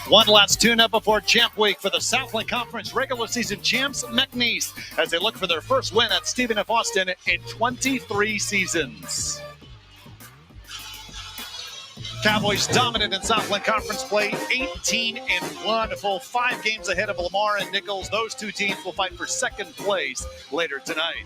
One last tune-up before Champ Week for the Southland Conference regular season champs, McNeese, as they look for their first win at Stephen F. Austin in 23 seasons. Cowboys dominant in Southland Conference play, 18-1, a full 5 games ahead of Lamar and Nichols. Those two teams will fight for second place later tonight.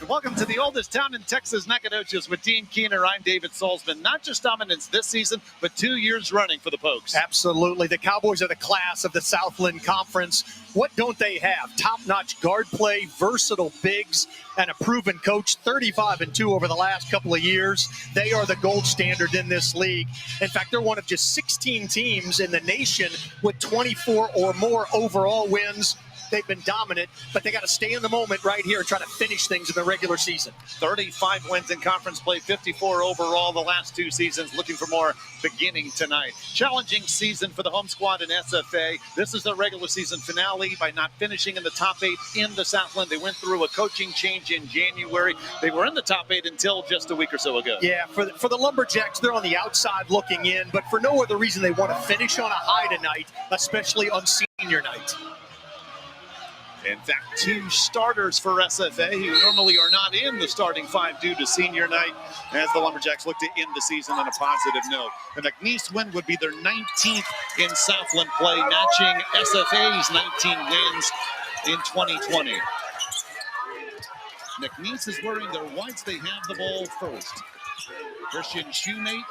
Welcome to the oldest town in Texas, Nacogdoches, with Dean Keener. I'm David Salzman. Not just dominance this season, but 2 years running for the Pokes. Absolutely. The Cowboys are the class of the Southland Conference. What don't they have? Top-notch guard play, versatile bigs, and a proven coach. 35-2 over the last couple of years. They are the gold standard in this league. In fact, they're one of just 16 teams in the nation with 24 or more overall wins. They've been dominant, but they got to stay in the moment right here and try to finish things in the regular season. 35 wins in conference play, 54 overall the last 2 seasons. Looking for more beginning tonight. Challenging season for the home squad in SFA. This is their regular season finale by not finishing in the top 8 in the Southland. They went through a coaching change in January. They were in the top 8 until just a week or so ago. Yeah, for the Lumberjacks, they're on the outside looking in, but for no other reason they want to finish on a high tonight, especially on senior night. In fact, 2 starters for SFA who normally are not in the starting 5 due to senior night as the Lumberjacks look to end the season on a positive note. The McNeese win would be their 19th in Southland play, matching SFA's 19 wins in 2020. McNeese is wearing their whites. They have the ball first. Christian Shoemate,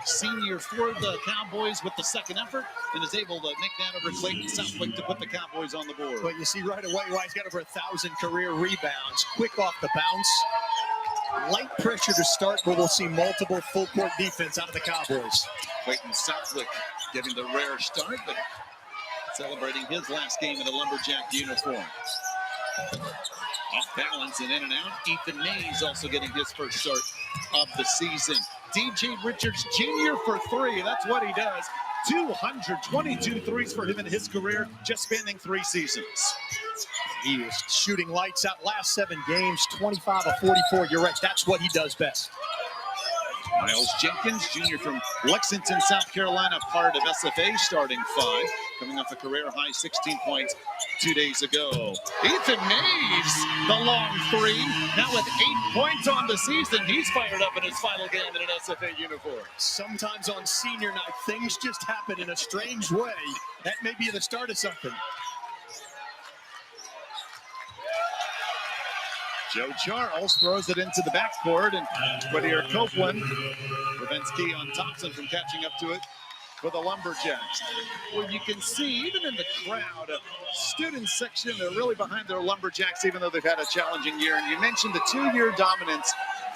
senior for the Cowboys with the second effort, and is able to make that over Clayton Southwick to put the Cowboys on the board. But you see right away why he's got over 1,000 career rebounds. Quick off the bounce. Light pressure to start, but we'll see multiple full court defense out of the Cowboys. Clayton Southwick getting the rare start, but celebrating his last game in a Lumberjack uniform. Off balance and in and out. Ethan Mays also getting his first start of the season. DJ Richards Jr. for 3. That's what he does. 222 threes for him in his career, just spanning 3 seasons. He is shooting lights out last 7 games, 25 of 44. You're right. That's what he does best. Miles Jenkins, Jr. from Lexington, South Carolina, part of SFA, starting 5, coming off a career-high 16 points 2 days ago. Ethan Mays, the long 3, now with 8 points on the season. He's fired up in his final game in an SFA uniform. Sometimes on senior night, things just happen in a strange way. That may be the start of something. Joe Charles throws it into the backcourt, and Whittier Copeland prevents Keon Thompson from catching up to it for the Lumberjacks. Well, you can see, even in the crowd, a student section, they're really behind their Lumberjacks, even though they've had a challenging year. And you mentioned the 2-year dominance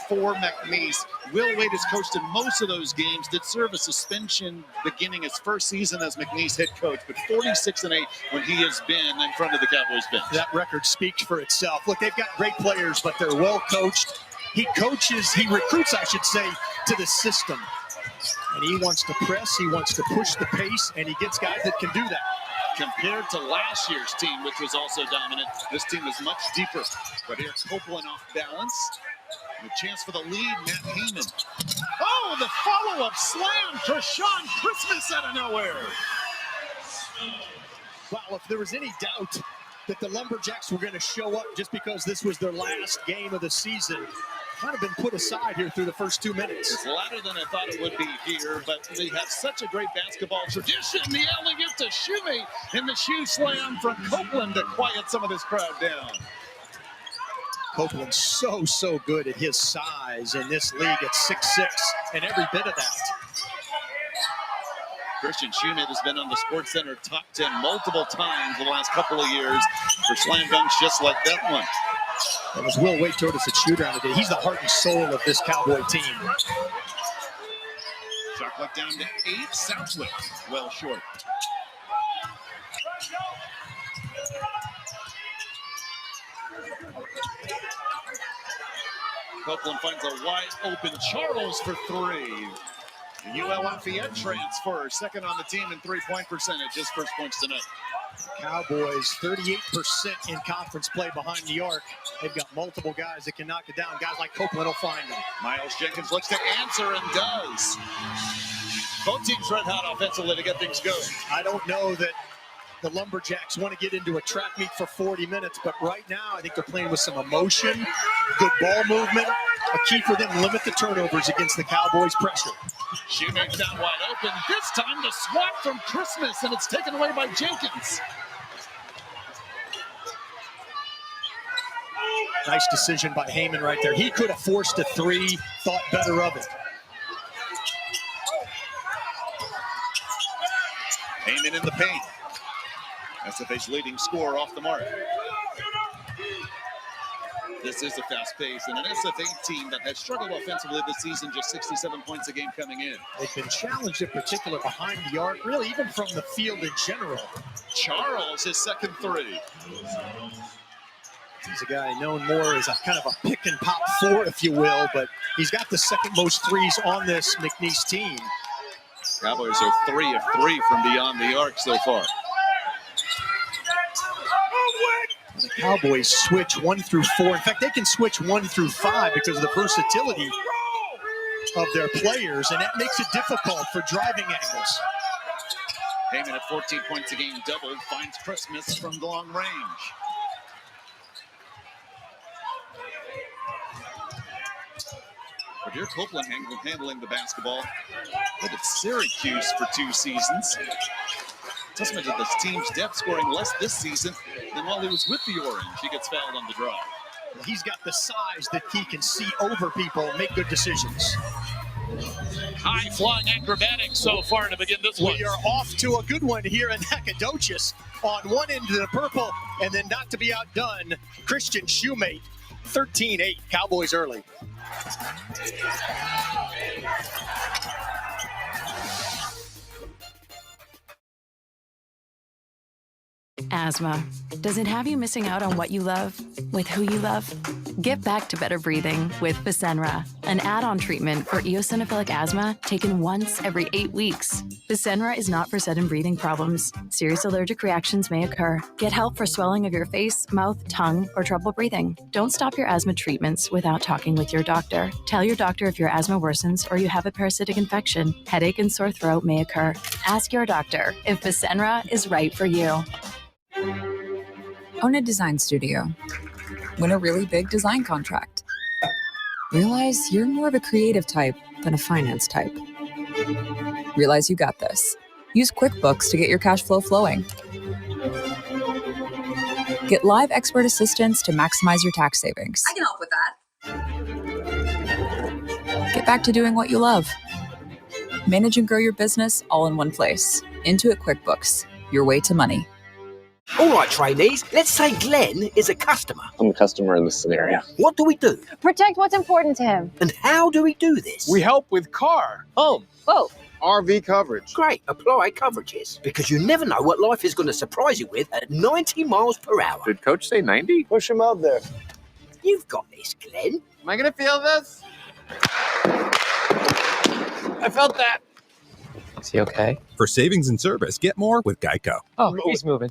for McNeese. Will Wade has coached in most of those games, did serve a suspension beginning his first season as McNeese head coach, but 46-8 when he has been in front of the Cowboys bench. That record speaks for itself. Look, they've got great players, but they're well coached. He recruits, I should say, to the system. And he wants to press, he wants to push the pace, and he gets guys that can do that. Compared to last year's team, which was also dominant, this team is much deeper. But here, Copeland off balance. And a chance for the lead, Matt Heyman. Oh, the follow-up slam, Kershawn Christmas out of nowhere. Well, if there was any doubt that the Lumberjacks were going to show up just because this was their last game of the season, kind of been put aside here through the first 2 minutes. It's louder than I thought it would be here, but they have such a great basketball tradition. The alley-oop to Shoemate and the shoe slam from Copeland to quiet some of this crowd down. Copeland's so good at his size in this league at 6'6", and every bit of that. Christian Shoemate has been on the SportsCenter top 10 multiple times the last couple of years for slam dunks just like that one. That was Will Wade told us at shoot around today. He's the heart and soul of this Cowboy team. Shot clock down to 8. Southwick well short. Copeland finds a wide open Charles for 3. UL Lafayette transfer, second on the team in 3-point percentage. His first points tonight. Cowboys 38% in conference play behind New York. They've got multiple guys that can knock it down. Guys like Copeland will find them. Miles Jenkins looks to answer and does. Both teams red hot offensively to get things going. I don't know that the Lumberjacks want to get into a track meet for 40 minutes, but right now I think they're playing with some emotion, good ball movement. A key for them, limit the turnovers against the Cowboys' pressure. Shoemaker's down wide open. This time the swat from Christmas, and it's taken away by Jenkins. Nice decision by Heyman right there. He could have forced a three, thought better of it. Heyman in the paint. SFA's leading scorer off the mark. This is a fast pace, and an SFA team that has struggled offensively this season, just 67 points a game coming in. They've been challenged in particular behind the arc, really even from the field in general. Charles, his second three. He's a guy known more as a kind of a pick and pop four, if you will, but he's got the second most threes on this McNeese team. Cowboys are 3 of 3 from beyond the arc so far. The Cowboys switch 1 through 4. In fact, they can switch 1 through 5 because of the versatility of their players, and that makes it difficult for driving angles. Heyman at 14 points a game doubled, finds Christmas from long range. Dear Copeland handling the basketball. Look at Syracuse for 2 seasons. Testament to this team's depth, scoring less this season than while he was with the Orange. He gets fouled on the drive. He's got the size that he can see over people and make good decisions. High-flying acrobatics so far to begin this one. We are off to a good one here in Nacogdoches. On one end of the purple, and then not to be outdone, Christian Shoemate, 13-8, Cowboys early. Asthma. Does it have you missing out on what you love, with who you love? Get back to better breathing with Fasenra, an add-on treatment for eosinophilic asthma taken once every 8 weeks. Fasenra is not for sudden breathing problems. Serious allergic reactions may occur. Get help for swelling of your face, mouth, tongue, or trouble breathing. Don't stop your asthma treatments without talking with your doctor. Tell your doctor if your asthma worsens or you have a parasitic infection. Headache and sore throat may occur. Ask your doctor if Fasenra is right for you. Own a design studio. Win a really big design contract. Realize you're more of a creative type than a finance type. Realize you got this. Use QuickBooks to get your cash flow flowing. Get live expert assistance to maximize your tax savings. I can help with that. Get back to doing what you love. Manage and grow your business all in one place. Intuit QuickBooks, your way to money. All right, trainees, let's say Glenn is a customer. I'm a customer in this scenario. What do we do? Protect what's important to him. And how do we do this? We help with car, home, Both. RV coverage. Great, apply coverages. Because you never know what life is going to surprise you with at 90 miles per hour. Did Coach say 90? Push him out there. You've got this, Glenn. Am I going to feel this? I felt that. Is he okay? For savings and service, get more with Geico. Oh, he's moving.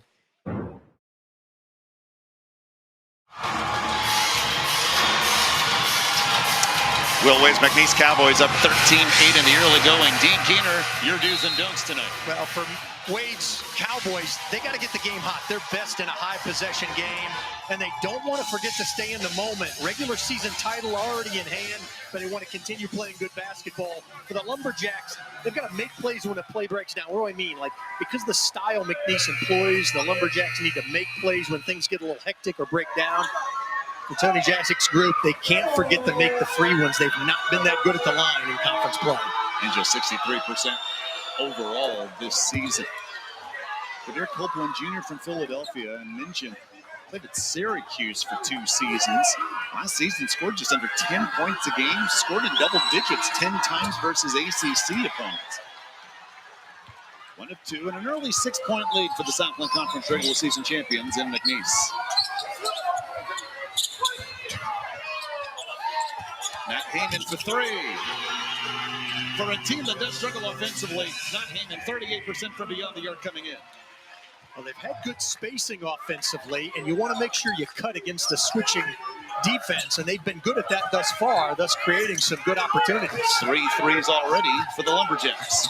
Will Wade's McNeese Cowboys up 13-8 in the early going. Dean Keener, your do's and don'ts tonight. Well, for Wade's Cowboys, they got to get the game hot. They're best in a high possession game, and they don't want to forget to stay in the moment. Regular season title already in hand, but they want to continue playing good basketball. For the Lumberjacks, they've got to make plays when the play breaks down. What do I mean? Like, because the style McNeese employs, the Lumberjacks need to make plays when things get a little hectic or break down. For Tony Jasik's group, they can't forget to make the free ones. They've not been that good at the line in conference play. And just 63% overall this season. Kadir Copeland Jr. from Philadelphia, and mentioned played at Syracuse for 2 seasons. Last season scored just under 10 points a game, scored in double digits 10 times versus ACC opponents. 1 of 2, and an early 6-point lead for the Southland Conference regular season champions in McNeese. Matt Heyman for 3. For a team that does struggle offensively, Matt Heyman, 38% from beyond the arc coming in. Well, they've had good spacing offensively, and you want to make sure you cut against the switching defense, and they've been good at that thus far, thus creating some good opportunities. 3 threes already for the Lumberjacks.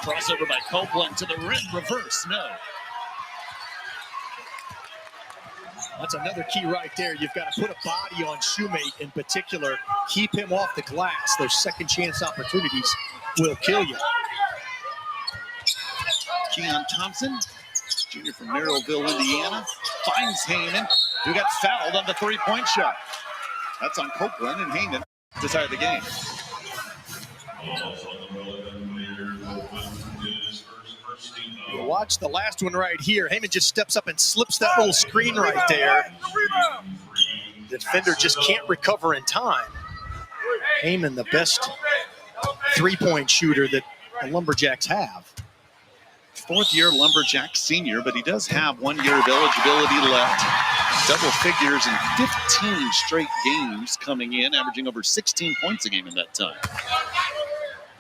Crossover by Copeland to the rim, reverse, no. That's another key right there. You've got to put a body on Shoemate in particular. Keep him off the glass. Those second chance opportunities will kill you. Keon Thompson, junior from Merrillville, Indiana, finds Heyman, who got fouled on the three-point shot. That's on Copeland, and Heyman decided the game. Watch the last one right here. Heyman just steps up and slips that little screen right there. The defender just can't recover in time. Heyman, the best three-point shooter that the Lumberjacks have. Fourth-year Lumberjack senior, but he does have 1 year of eligibility left. Double figures in 15 straight games coming in, averaging over 16 points a game in that time.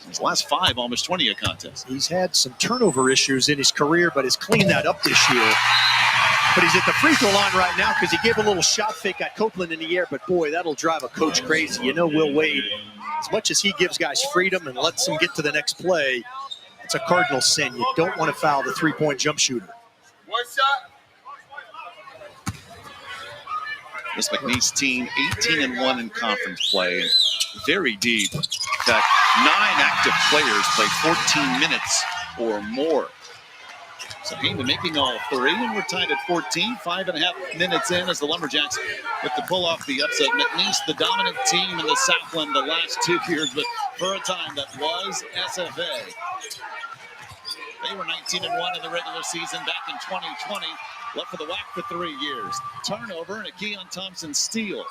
His last 5, almost 20 a contest. He's had some turnover issues in his career, but has cleaned that up this year. But he's at the free throw line right now because he gave a little shot fake at Copeland in the air, but boy, that'll drive a coach crazy. You know, Will Wade, as much as he gives guys freedom and lets them get to the next play, it's a cardinal sin. You don't want to foul the three-point jump shooter. One shot. This McNeese team, 18-1 in conference play, and very deep. In fact, 9 active players play 14 minutes or more. So Heyman making all 3, and we're tied at 14. 5.5 minutes in as the Lumberjacks look to pull off the upset. McNeese, the dominant team in the Southland the last 2 years, but for a time that was SFA. They were 19-1 in the regular season back in 2020. Left for the WAC for 3 years. Turnover and a Keon Thompson steal.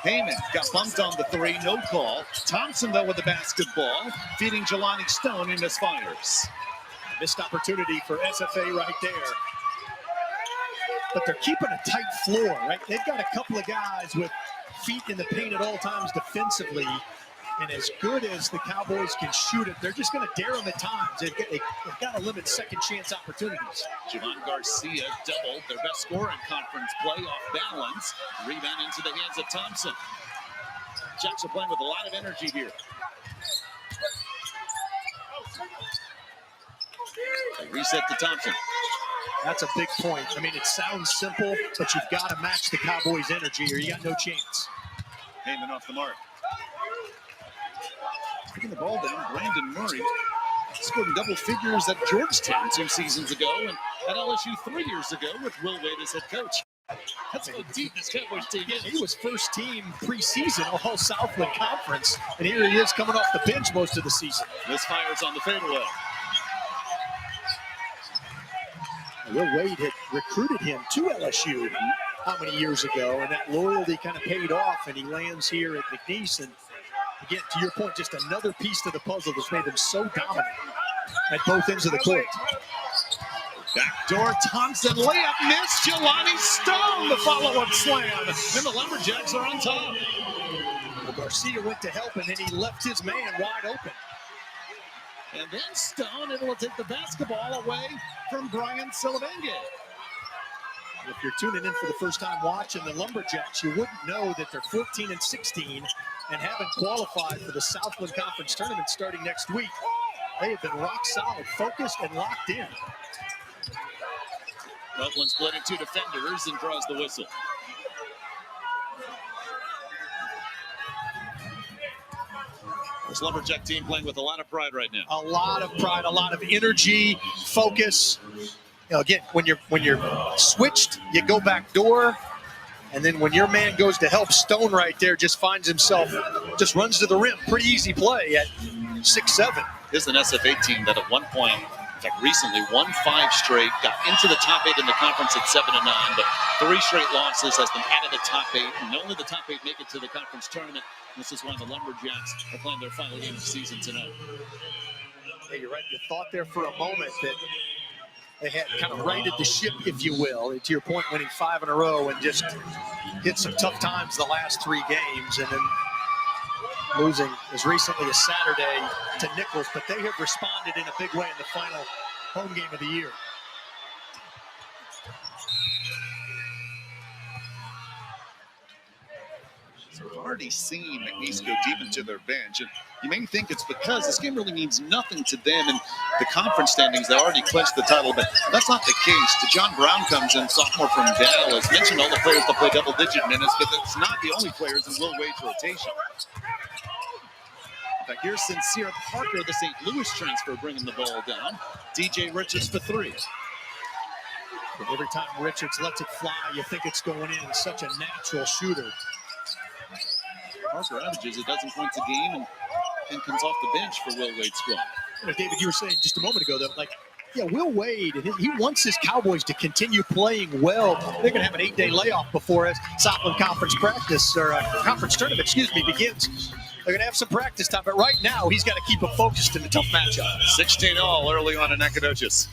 Heyman got bumped on the 3, no call. Thompson, though, with the basketball, feeding Jelani Stone, who misfires. Missed opportunity for SFA right there. But they're keeping a tight floor, right? They've got a couple of guys with feet in the paint at all times defensively. And as good as the Cowboys can shoot it, they're just going to dare them at times. They've got to limit second chance opportunities. Javon Garcia doubled their best scorer in conference play off balance. Rebound into the hands of Thompson. Jacks are playing with a lot of energy here. They reset to Thompson. That's a big point. I mean, it sounds simple, but you've got to match the Cowboys' energy or you got no chance. Heyman off the mark. Taking the ball down, Brandon Murray scored in double figures at Georgetown 2 seasons ago and at LSU 3 years ago with Will Wade as head coach. That's how deep this Cowboys team is. He was first team preseason all Southland Conference, and here he is coming off the bench most of the season. Misfires on the fadeaway. Will Wade had recruited him to LSU how many years ago, and that loyalty kind of paid off, and he lands here at McNeese. And again, to your point, just another piece to the puzzle that's made them so dominant at both ends of the court. Backdoor Thompson layup missed. Jelani Stone, the follow-up slam. And the Lumberjacks are on top. Well, Garcia went to help, and then he left his man wide open. And then Stone able to take the basketball away from Brian Silvange. If you're tuning in for the first time watching the Lumberjacks, you wouldn't know that they're 14-16 and haven't qualified for the Southland Conference tournament starting next week. They have been rock solid, focused, and locked in. Copeland split in 2 defenders and draws the whistle. This Lumberjack team playing with a lot of pride right now. A lot of pride, a lot of energy, focus. You know, again, when you're switched, you go back door, and then when your man goes to help, Stone right there just finds himself, just runs to the rim. Pretty easy play at 6'7". This is an SFA team that at one point, in fact, recently won 5 straight, got into the top 8 in the conference at 7-9, but 3 straight losses has them out of the top 8. And only the top 8 make it to the conference tournament. This is why the Lumberjacks are playing their final game of the season tonight. Yeah, you're right. You thought there for a moment that they had kind of righted the ship, if you will. And to your point, winning 5 in a row and just hit some tough times the last 3 games, and then losing as recently as Saturday to Nichols. But they have responded in a big way in the final home game of the year. So We've already seen McNeese go deep into their bench. And you may think it's because this game really means nothing to them in the conference standings. They already clinched the title, but that's not the case. DeJohn Brown comes in, sophomore from Dallas. Mentioned all the players that play double-digit minutes, but that's not the only players in Will Wade's rotation. In fact, here's Sincere Parker, the St. Louis transfer, bringing the ball down. DJ Richards for three. But every time Richards lets it fly, you think it's going in. He's such a natural shooter. Parker averages a dozen points a game and comes off the bench for Will Wade's squad. You know, David, you were saying just a moment ago that, Will Wade, he wants his Cowboys to continue playing well. They're going to have an 8-day layoff before Southland Conference practice, or conference tournament, begins. They're going to have some practice time, but right now he's got to keep them focused in the tough matchup. 16-all early on in Nacogdoches.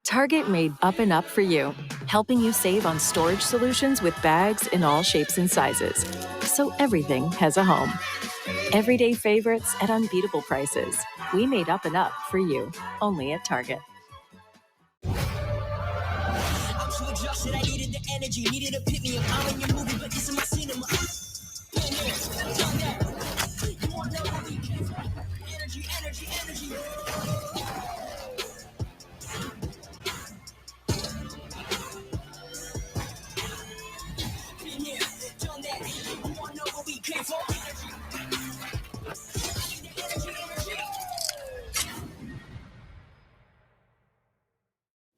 Target made Up and Up for you, helping you save on storage solutions with bags in all shapes and sizes. So everything has a home. Everyday favorites at unbeatable prices. We made Up and Up for you, only at Target. I'm too exhausted, I needed the energy, needed a pick me up. I'm in your movie, but this is my cinema. You want to know where we came from? Energy, energy, energy.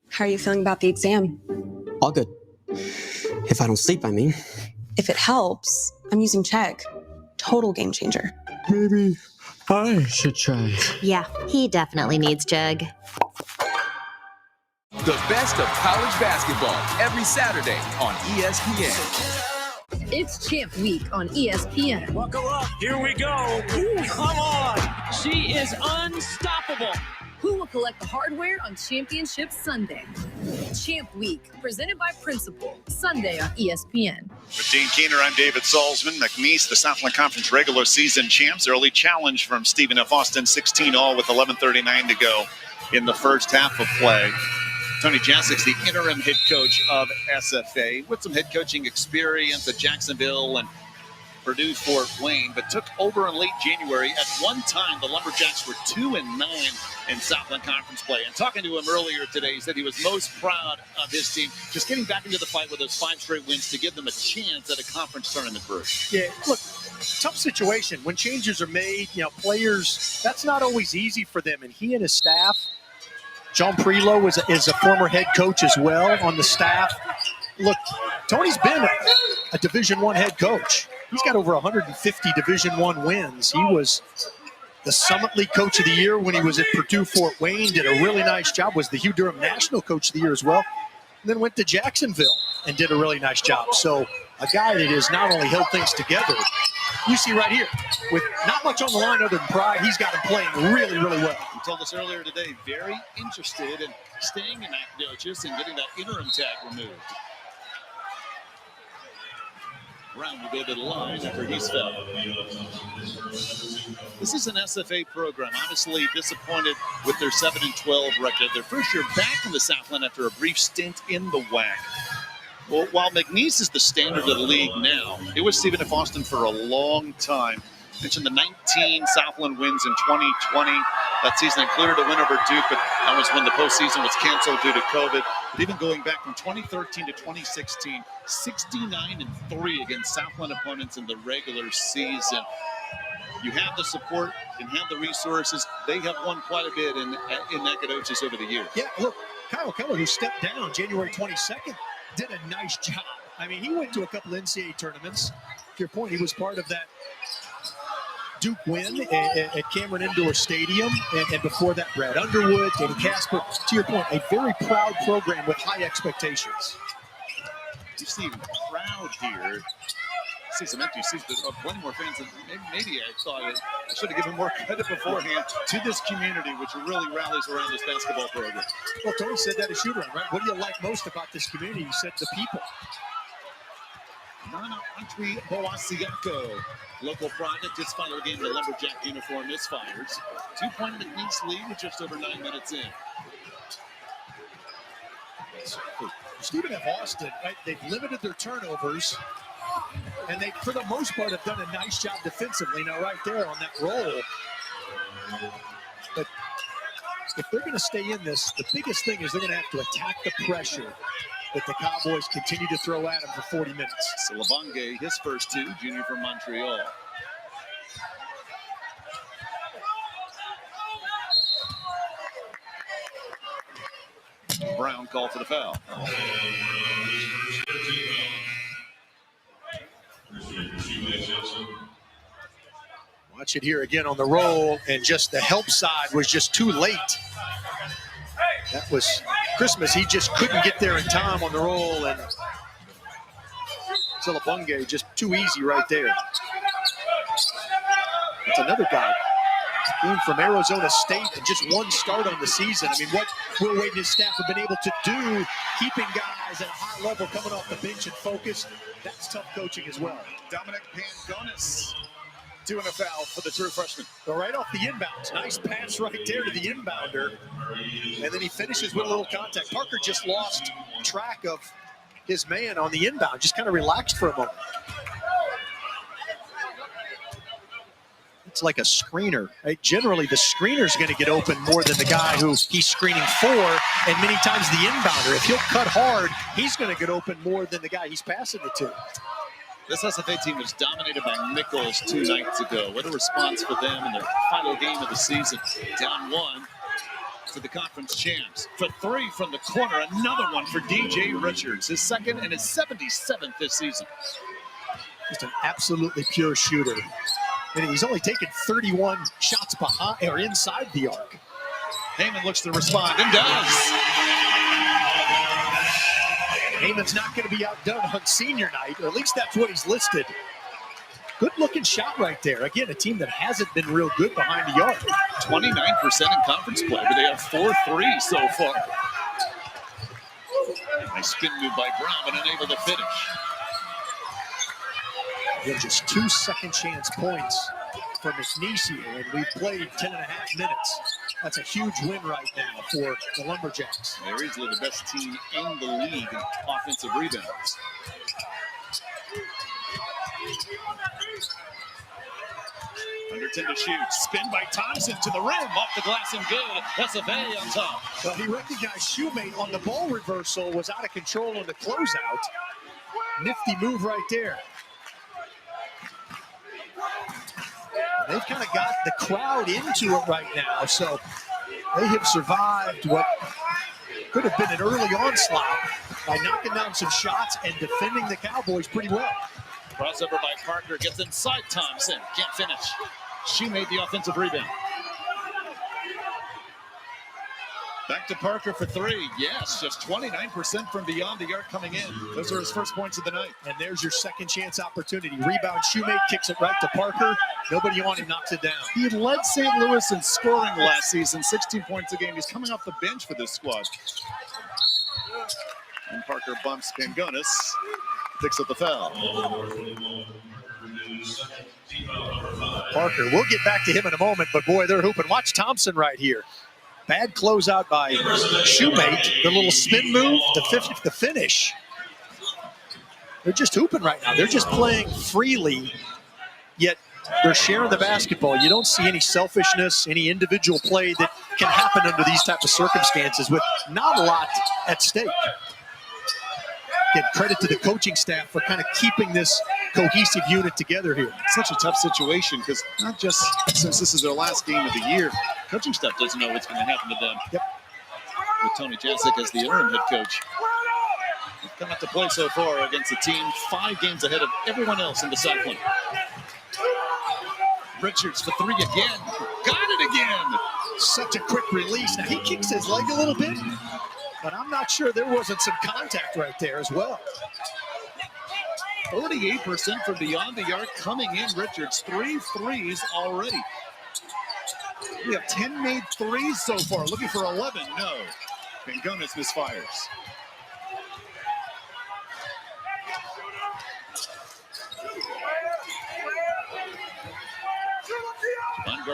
How are you feeling about the exam? All good. If I don't sleep, I mean. If it helps, I'm using Chegg. Total game changer. Maybe I should try. Yeah, he definitely needs Chegg. The best of college basketball every Saturday on ESPN. It's Champ Week on ESPN. Buckle up. Here we go. Ooh, come on. She is unstoppable. Who will collect the hardware on Championship Sunday? Champ Week, presented by Principal, Sunday on ESPN. With Dean Keener, I'm David Salzman. McNeese, the Southland Conference regular season champs. Early challenge from Stephen F. Austin, 16-all with 11:39 to go in the first half of play. Tony Jasik's the interim head coach of SFA with some head coaching experience at Jacksonville and Purdue Fort Wayne, but took over in late January. At one time, the Lumberjacks were 2-9 in Southland Conference play. And talking to him earlier today, he said he was most proud of his team, just getting back into the fight with those 5 straight wins to give them a chance at a conference tournament berth. Yeah, look, tough situation. When changes are made, players, that's not always easy for them. And he and his staff, John Prelo is a former head coach as well on the staff. Look, Tony's been a Division I head coach. He's got over 150 Division I wins. He was the Summit League Coach of the Year when he was at Purdue Fort Wayne, did a really nice job, was the Hugh Durham National Coach of the Year as well, and then went to Jacksonville and did a really nice job. So a guy that has not only held things together, you see right here, with not much on the line other than pride, he's got him playing really, really well. He told us earlier today, very interested in staying in Nacogdoches and getting that interim tag removed. Brown will go to the line after he's fouled. This is an SFA program. Honestly disappointed with their 7-12 record. Their first year back in the Southland after a brief stint in the WAC. Well, while McNeese is the standard of the league now, it was Stephen F. Austin for a long time. Mentioned the 19 Southland wins in 2020. That season included a win over Duke, but that was when the postseason was canceled due to COVID. But even going back from 2013 to 2016, 69-3 against Southland opponents in the regular season. You have the support and have the resources. They have won quite a bit in Nacogdoches over the years. Yeah, look, Kyle Keller, who stepped down January 22nd, did a nice job. I mean, he went to a couple NCAA tournaments. To your point, he was part of that Duke win at Cameron Indoor Stadium, and before that, Brad Underwood, Danny Casper. To your point, a very proud program with high expectations. You see crowd here. I see some empty seats, but plenty more fans than maybe I thought. I should have given more credit beforehand to this community, which really rallies around this basketball program. Well, Tony said that as shooter, right? What do you like most about this community? He said the people. Nana Antwi Boasiako. Local product, his final game in the Lumberjack uniform misfires. 2-point McNeese lead with just over 9 minutes in. Stephen F. Austin, right, they've limited their turnovers, and they, for the most part, have done a nice job defensively. Now, right there on that roll. But if they're going to stay in this, the biggest thing is they're going to have to attack the pressure that the Cowboys continue to throw at them for 40 minutes. Silabonge, his first 2, junior from Montreal. Brown called for the foul. Watch it here again on the roll, and just the help side was just too late. That was Christmas. He just couldn't get there in time on the roll, and Silabonge just too easy right there. That's another guy. Came from Arizona State and just one start on the season. I mean, what Will Wade and his staff have been able to do, keeping guys at a high level coming off the bench and focused, that's tough coaching as well. Dominic Pangonis doing a foul for the true freshman. So right off the inbounds, nice pass right there to the inbounder, and then he finishes with a little contact. Parker just lost track of his man on the inbound, just kind of relaxed for a moment. It's like a screener, right? Generally, the screener is going to get open more than the guy who he's screening for, and many times the inbounder. If he'll cut hard, he's going to get open more than the guy he's passing it to. This SFA team was dominated by Nichols 2 nights ago. What a response for them in their final game of the season. Down 1 to the conference champs. For 3 from the corner, another one for DJ Richards, his second and his 77th this season. Just an absolutely pure shooter. And he's only taken 31 shots behind or inside the arc. Heyman looks to respond and does. Heyman's not going to be outdone on senior night, or at least that's what he's listed. Good looking shot right there. Again, a team that hasn't been real good behind the arc. 29% in conference play, but they have 4 threes so far. Nice spin move by Brown, but unable to finish. Yeah, just 2 second chance points for McNeese here, and we've played 10.5 minutes. That's a huge win right now for the Lumberjacks. They're easily the best team in the league in offensive rebounds. Under 10 to shoot. Spin by Thompson to the rim. Off the glass and good. SFA on top. Well, he recognized Shoemate on the ball reversal. Was out of control on the closeout. Nifty move right there. They've kind of got the crowd into it right now, so they have survived what could have been an early onslaught by knocking down some shots and defending the Cowboys pretty well. Crossover by Parker, gets inside Thompson, can't finish. She made the offensive rebound. Back to Parker for 3. Yes, just 29% from beyond the arc coming in. Those are his first points of the night. And there's your second chance opportunity. Rebound, Shoemate kicks it right to Parker. Nobody on him, knocks it down. He led St. Louis in scoring last season, 16 points a game. He's coming off the bench for this squad. And Parker bumps Pangonis, picks up the foul. Parker, we'll get back to him in a moment, but boy, they're hooping. Watch Thompson right here. Bad closeout by Shoemate. The little spin move, the finish. They're just hooping right now. They're just playing freely, yet they're sharing the basketball. You don't see any selfishness, any individual play that can happen under these type of circumstances with not a lot at stake. Again, credit to the coaching staff for kind of keeping this cohesive unit together here. Such a tough situation because not just since this is their last game of the year, coaching staff doesn't know what's going to happen to them. Yep. With Tony Jasic as the interim head coach. They've come out to play so far against a team 5 games ahead of everyone else in the Southland. Richards for 3 again. Got it again. Such a quick release. Now he kicks his leg a little bit, but I'm not sure there wasn't some contact right there as well. 48% from beyond the arc coming in. Richards, 3 threes already. We have 10 made threes so far. Looking for 11. No. Pangonis misfires.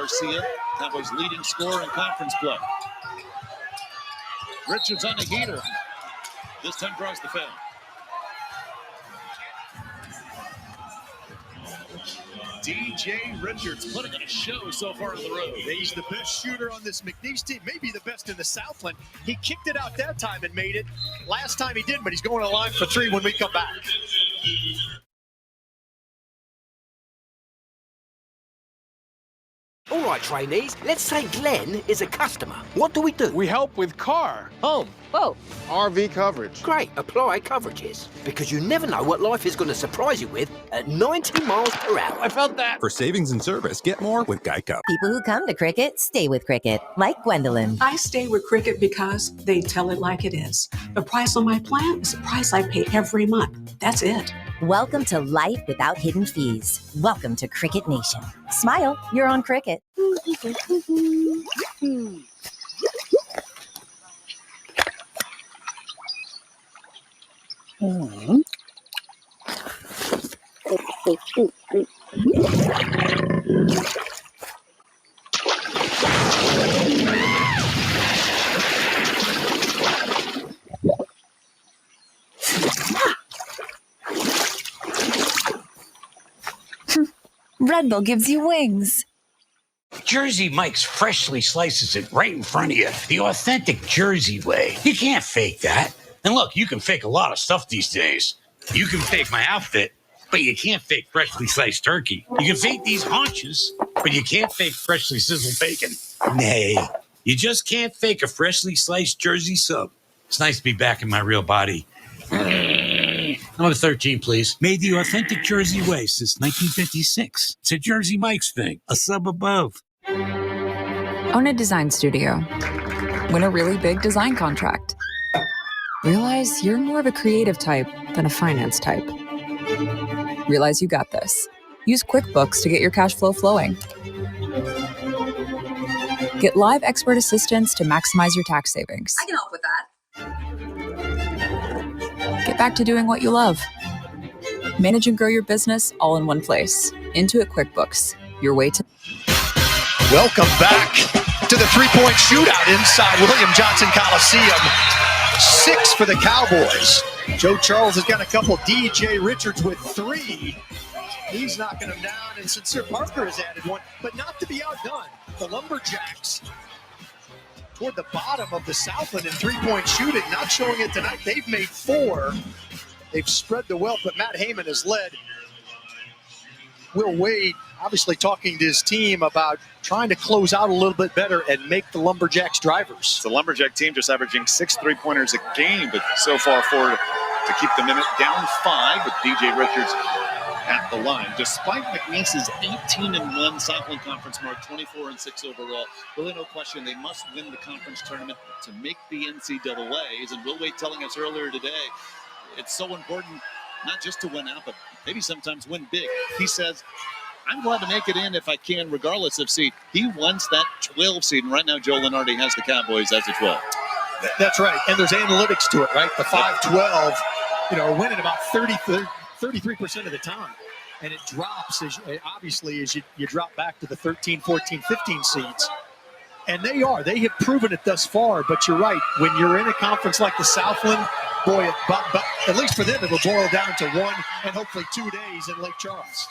Garcia, Cowboys' leading scorer in conference play. Richards on the heater. This time draws the foul. DJ Richards putting on a show so far on the road. He's the best shooter on this McNeese team, maybe the best in the Southland. He kicked it out that time and made it. Last time he didn't, but he's going to line for three when we come back. All right, trainees, let's say Glenn is a customer. What do? We help with car, home, Whoa. RV coverage. Great, apply coverages. Because you never know what life is going to surprise you with at 90 miles per hour. I felt that. For savings and service, get more with Geico. People who come to Cricket stay with Cricket, like Gwendolyn. I stay with Cricket because they tell it like it is. The price on my plan is the price I pay every month. That's it. Welcome to life without hidden fees. Welcome to Cricket Nation. Smile, you're on Cricket. Red Bull gives you wings. Jersey Mike's freshly slices it right in front of you. The authentic Jersey way. You can't fake that. And look, you can fake a lot of stuff these days. You can fake my outfit, but you can't fake freshly sliced turkey. You can fake these haunches, but you can't fake freshly sizzled bacon. Nay, you just can't fake a freshly sliced Jersey sub. It's nice to be back in my real body. Number 13, please. Made the authentic Jersey way since 1956. It's a Jersey Mike's thing. A sub above. Own a design studio. Win a really big design contract. Realize you're more of a creative type than a finance type. Realize you got this. Use QuickBooks to get your cash flow flowing. Get live expert assistance to maximize your tax savings. I can help with that. Get back to doing what you love. Manage and grow your business all in one place. Intuit QuickBooks. Your way to... Welcome back to the three-point shootout inside William Johnson Coliseum. 6 for the Cowboys. Joe Charles has got a couple. DJ Richards with 3. He's knocking them down, and Sincere Parker has added 1, but not to be outdone. The Lumberjacks toward the bottom of the Southland in three-point shooting, not showing it tonight. They've made 4. They've spread the wealth, but Matt Heyman has led. Will Wade obviously talking to his team about trying to close out a little bit better and make the Lumberjacks drivers. The Lumberjack team just averaging 6 3-pointers a game, but so far forward to keep the minute down 5 with DJ Richards at the line. Despite McNeese's 18-1 Southland Conference mark, 24-6 overall, really no question they must win the conference tournament to make the NCAAs. And Will Wade telling us earlier today, it's so important not just to win out, but maybe sometimes win big. He says, I'm glad to make it in if I can, regardless of seed. He wants that 12 seed, and right now Joe Lenardi has the Cowboys as a 12. That's right, and there's analytics to it, right? The 5-12, are winning about 33% of the time, and it drops as you drop back to the 13, 14, 15 seeds. And they have proven it thus far, but you're right, when you're in a conference like the Southland, boy, but at least for them, it'll boil down to 1 and hopefully 2 days in Lake Charles.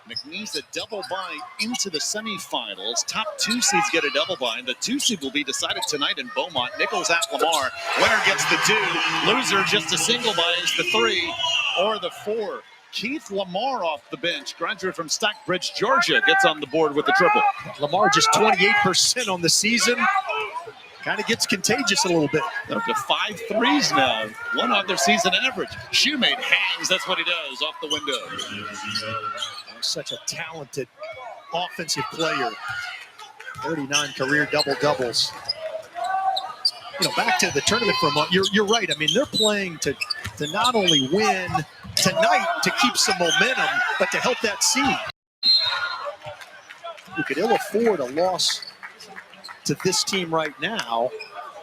McNeese a double bye into the semifinals. Top 2 seeds get a double bye. The 2 seed will be decided tonight in Beaumont. Nichols at Lamar. Winner gets the 2. Loser just a single bye is the 3 or the 4. Keith Lamar off the bench, graduate from Stockbridge, Georgia, gets on the board with the triple. Lamar just 28% on the season. Kind of gets contagious a little bit. Up to 5 threes now. 1 on their season average. Shoemate hangs. That's what he does off the window. Such a talented offensive player. 39 career double-doubles. Back to the tournament for a moment. You're right. I mean, they're playing to not only win tonight to keep some momentum, but to help that seed. You could ill afford a loss to this team right now,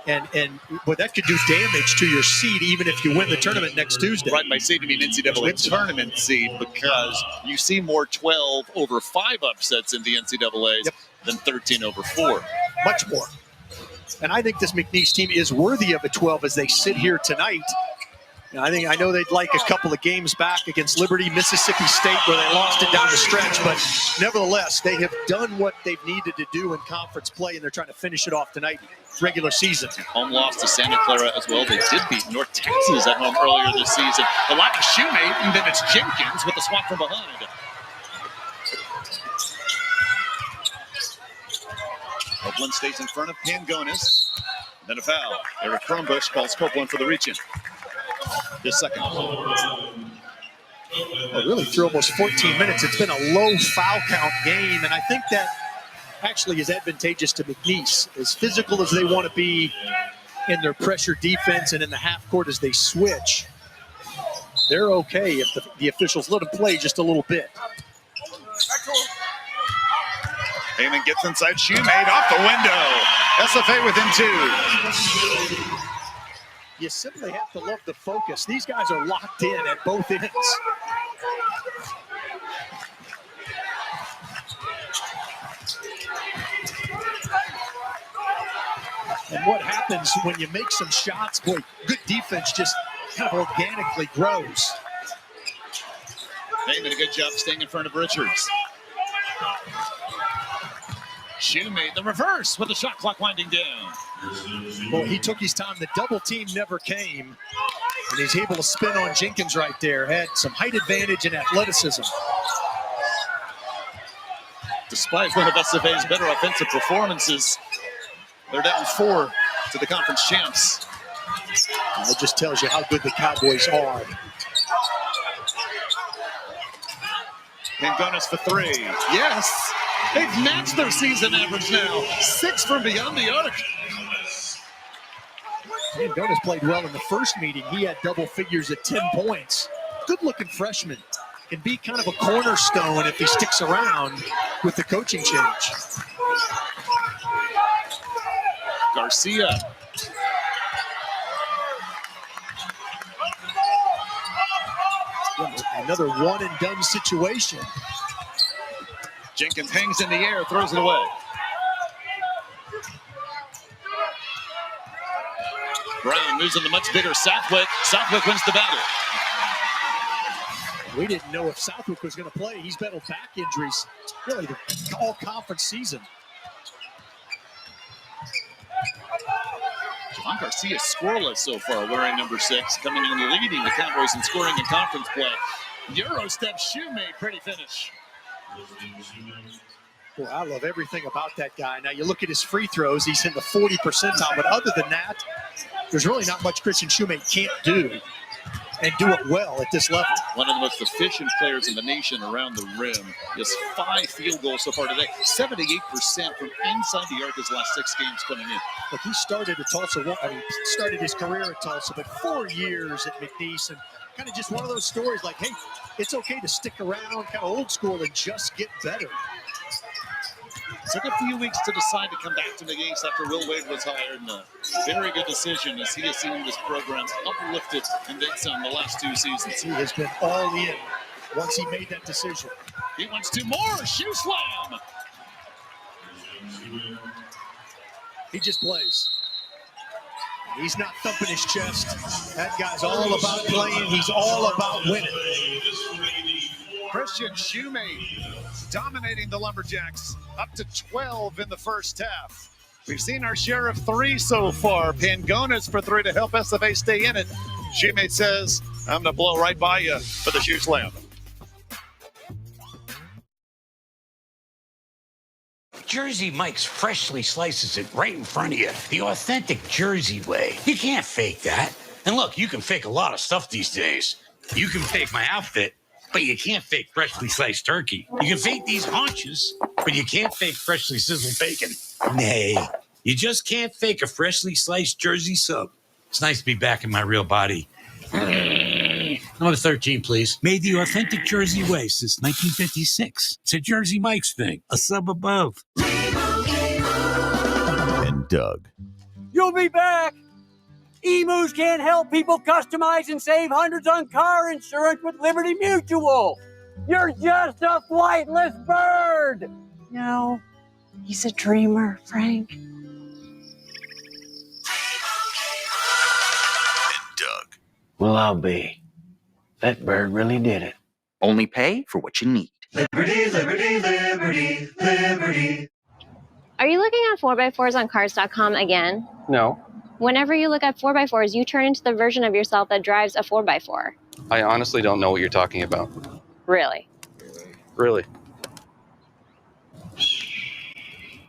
but that could do damage to your seed even if you win the tournament next Tuesday. Right, by seed, I mean NCAA tournament seed, because you see more 12 over 5 upsets in the NCAAs. Yep. than 13/4. Much more. And I think this McNeese team is worthy of a 12 as they sit here tonight. I know they'd like a couple of games back against Liberty, Mississippi State, where they lost it down the stretch. But nevertheless, they have done what they've needed to do in conference play, and they're trying to finish it off tonight, regular season. Home loss to Santa Clara as well. They did beat North Texas at home earlier this season. A lot of Shoemate, and then it's Jenkins with the swat from behind. Copeland stays in front of Pangonis. Then a foul. Eric Cronbush calls Copeland for the reach-in. This second. Really, through almost 14 minutes, it's been a low foul count game, and I think that actually is advantageous to McNeese. As physical as they want to be in their pressure defense and in the half court as they switch, they're okay if the officials let them play just a little bit. Heyman gets inside Shoemate off the window. SFA within 2. You simply have to love the focus. These guys are locked in at both ends. And what happens when you make some shots, boy, good defense just kind of organically grows. Heyman, a good job staying in front of Richards. Shoemate the reverse with the shot clock winding down. Well, he took his time. The double team never came. And he's able to spin on Jenkins right there. Had some height advantage and athleticism. Despite one of SFA's better offensive performances, they're down 4 to the conference champs. And that just tells you how good the Cowboys are. Pangonis for 3. Yes! They've matched their season average now. 6 from beyond the arc. Pangonis played well in the first meeting. He had double figures at 10 points. Good-looking freshman. Can be kind of a cornerstone if he sticks around with the coaching change. Garcia. Another one-and-done situation. Jenkins hangs in the air, throws it away. Brown moves in the much bigger Southwick. Southwick wins the battle. We didn't know if Southwick was going to play. He's battled back injuries, really the all-conference season. Javon Garcia scoreless so far, wearing number 6, coming in leading the Cowboys in scoring in conference play. Euro step Shoemate, pretty finish. Boy, I love everything about that guy. Now, you look at his free throws, he's in the 40 percentile, but other than that, there's really not much Christian Shoemate can't do and do it well at this level. One of the most efficient players in the nation around the rim. He has 5 field goals so far today. 78% from inside the arc his last 6 games coming in. Look, he started at Tulsa, started his career at Tulsa, but 4 years at McNeese, and kind of just one of those stories like, hey, it's okay to stick around, kind of old school, and just get better. Took a few weeks to decide to come back to McNeese after Will Wade was hired, and a very good decision as he has seen this program uplifted and then some the last 2 seasons. He has been all in once he made that decision. He wants 2 more. Shoe slam. He just plays. He's not thumping his chest. That guy's all about playing. He's all about winning. Christian Shoemate dominating the Lumberjacks, up to 12 in the first half. We've seen our share of 3 so far. Pangonis for 3 to help SFA stay in it. Shoemate says, I'm going to blow right by you for the shoe slam. Jersey Mike's freshly slices it right in front of you. The authentic Jersey way. You can't fake that. And look, you can fake a lot of stuff these days. You can fake my outfit, but you can't fake freshly sliced turkey. You can fake these haunches, but you can't fake freshly sizzled bacon. Nay, you just can't fake a freshly sliced Jersey sub. It's nice to be back in my real body. Number 13, please. Made the authentic Jersey way since 1956. It's a Jersey Mike's thing. A sub above. And Doug. You'll be back. Emus can help people customize and save hundreds on car insurance with Liberty Mutual. You're just a flightless bird. No, He's a dreamer, Frank. Doug. Well, I'll be. That bird really did it. Only pay for what you need. Liberty, liberty, liberty, liberty. Are you looking at 4x4s on cars.com again? No, Whenever you look at 4x4s, you turn into the version of yourself that drives a 4x4. I honestly don't know what you're talking about. Really? Really?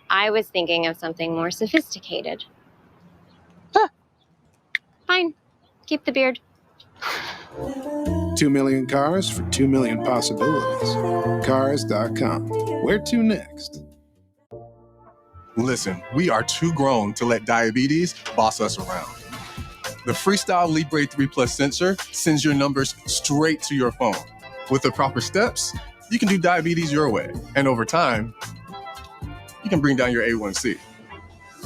I was thinking of something more sophisticated. Fine. Keep the beard. 2 million cars for 2 million possibilities. Cars.com. Where to next? Listen, we are too grown to let diabetes boss us around. The Freestyle Libre 3 Plus sensor sends your numbers straight to your phone. With the proper steps, you can do diabetes your way. And over time, you can bring down your A1C.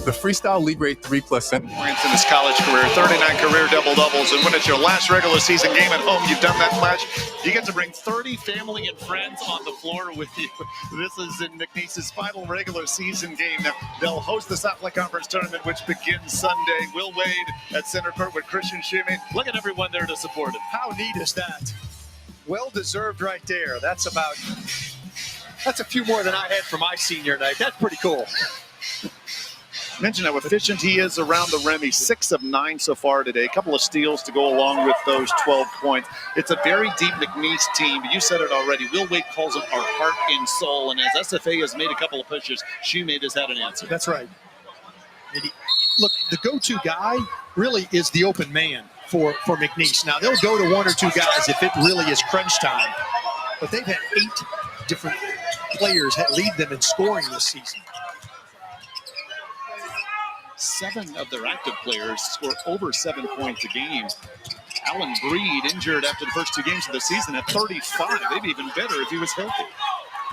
The Freestyle Libre 3 Plus sensor. Points in his college career, 39 career double-doubles. And when it's your last regular season game at home, you've done that much. You get to bring 30 family and friends on the floor with you. This is in McNeese's final regular season game. Now, they'll host the South Lake Conference Tournament, which begins Sunday. Will Wade at center court with Christian Schumi. Look at everyone there to support him. How neat is that? Well-deserved right there. That's a few more than I had for my senior night. That's pretty cool. Mention how efficient he is around the rim. He's 6 of 9 so far today. A couple of steals to go along with those 12 points. It's a very deep McNeese team. You said it already. Will Wade calls them our heart and soul. And as SFA has made a couple of pushes, Shoemate has had an answer. That's right. Look, the go-to guy really is the open man for McNeese. Now, they'll go to one or two guys if it really is crunch time. But they've had 8 different players that lead them in scoring this season. 7 of their active players score over 7 points a game. Alan Breed, injured after the first 2 games of the season, at 35, maybe even better if he was healthy.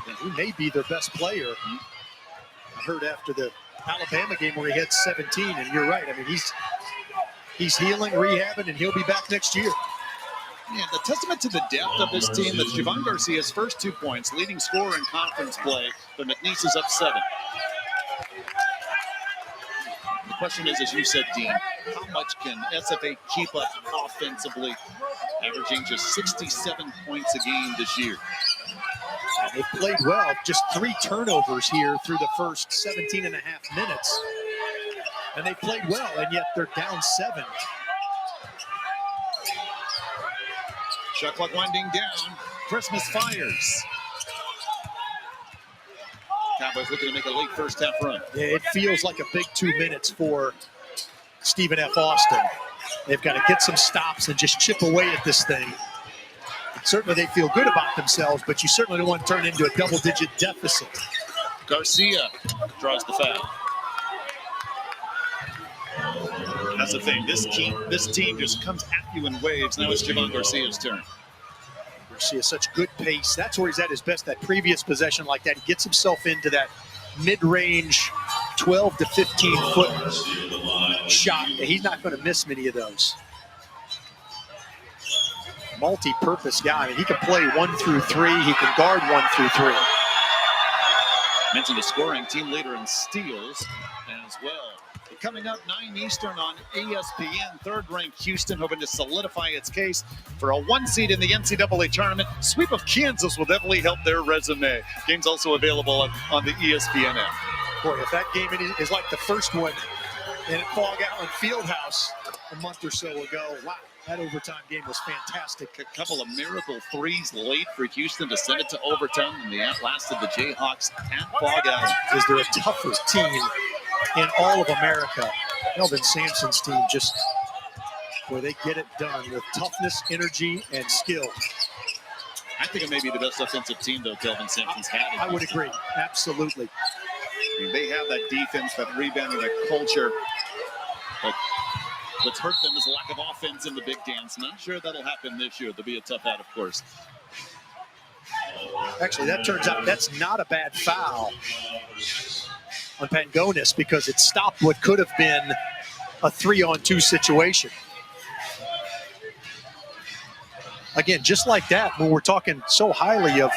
And he may be their best player. I heard after the Alabama game where he had 17, and you're right. I mean, he's healing, rehabbing, and he'll be back next year. Yeah, the testament to the depth of this team, that's Javon Garcia's first 2 points, leading scorer in conference play, but McNeese is up 7. The question is, as you said, Dean, how much can SFA keep up offensively, averaging just 67 points a game this year? They've played well. Just 3 turnovers here through the first 17 and a half minutes. And they played well, and yet they're down 7. Shot clock winding down. Christmas fires. Cowboys looking to make a late first half run. Yeah, it feels like a big 2 minutes for Stephen F. Austin. They've got to get some stops and just chip away at this thing. Certainly they feel good about themselves, but you certainly don't want to turn into a double-digit deficit. Garcia draws the foul. That's the thing. This team just comes at you in waves. Now it's Javon Garcia's turn. Garcia, such good pace. That's where he's at his best, that previous possession like that. He gets himself into that mid-range 12 to 15-foot shot. He's not going to miss many of those. Multi-purpose guy. I mean, he can play 1 through 3. He can guard 1 through 3. Mentioned a scoring team leader in steals as well. Coming up 9 Eastern on ESPN, 3rd-ranked Houston hoping to solidify its case for a 1 seed in the NCAA tournament. Sweep of Kansas will definitely help their resume. Game's also available on the ESPN app. Boy, if that game is like the first one in Fog Allen Fieldhouse a month or so ago, wow, that overtime game was fantastic. A couple of miracle threes late for Houston to send it to overtime, and the outlasted the Jayhawks at Fog Allen. Is there a tougher team in all of America? Melvin Sampson's team just, where they get it done with toughness, energy, and skill. I think it may be the best offensive team, though, Kelvin Sampson's had. I would agree, absolutely. I mean, they have that defense, that rebounding, that culture. But what's hurt them is a lack of offense in the big dance. Not sure that'll happen this year. They'll be a tough out, of course. Actually, that turns out that's not a bad foul on Pangonis, because it stopped what could have been a 3-on-2 situation. Again, just like that, when we're talking so highly of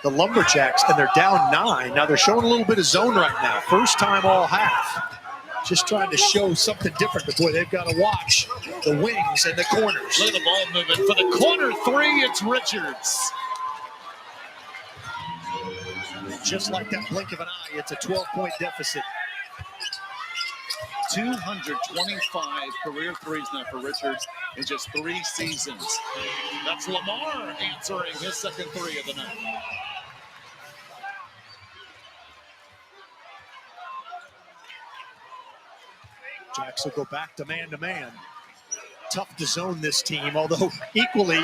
the Lumberjacks, and they're down 9. Now they're showing a little bit of zone right now. First time all half. Just trying to show something different, but boy, they've got to watch the wings and the corners. Look at the ball movement for the corner three. It's Richards. Just like that blink of an eye, it's a 12-point deficit. 225 career threes now for Richards in just 3 seasons. That's Lamar answering his second three of the night. Jacks will go back to man-to-man. Tough to zone this team, although equally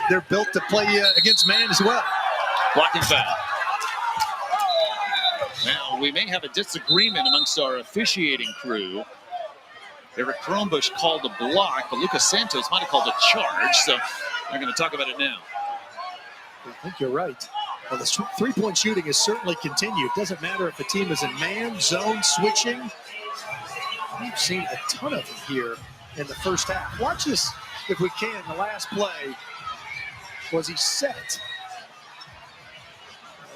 they're built to play against man as well. Blocking foul. Now, we may have a disagreement amongst our officiating crew. Eric Cronbush called a block, but Lucas Santos might have called a charge, so they're going to talk about it now. I think you're right. Well, the three-point shooting has certainly continued. Doesn't matter if a team is in man, zone, switching. We've seen a ton of them here in the first half. Watch this, if we can. The last play was he set.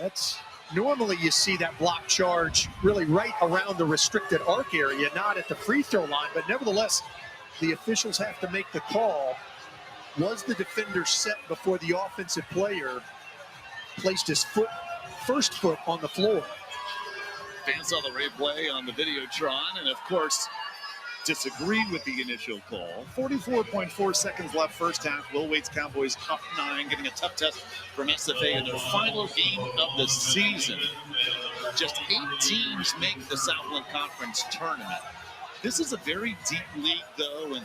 That's normally you see that block charge really right around the restricted arc area, not at the free throw line, but nevertheless, the officials have to make the call. Was the defender set before the offensive player placed his first foot on the floor? Fans saw the replay on the Videotron and, of course, disagreed with the initial call. 44.4 seconds left first half. Will Wade's Cowboys up 9, getting a tough test from SFA in their final game of the season. Just 8 teams make the Southland Conference tournament. This is a very deep league, though, and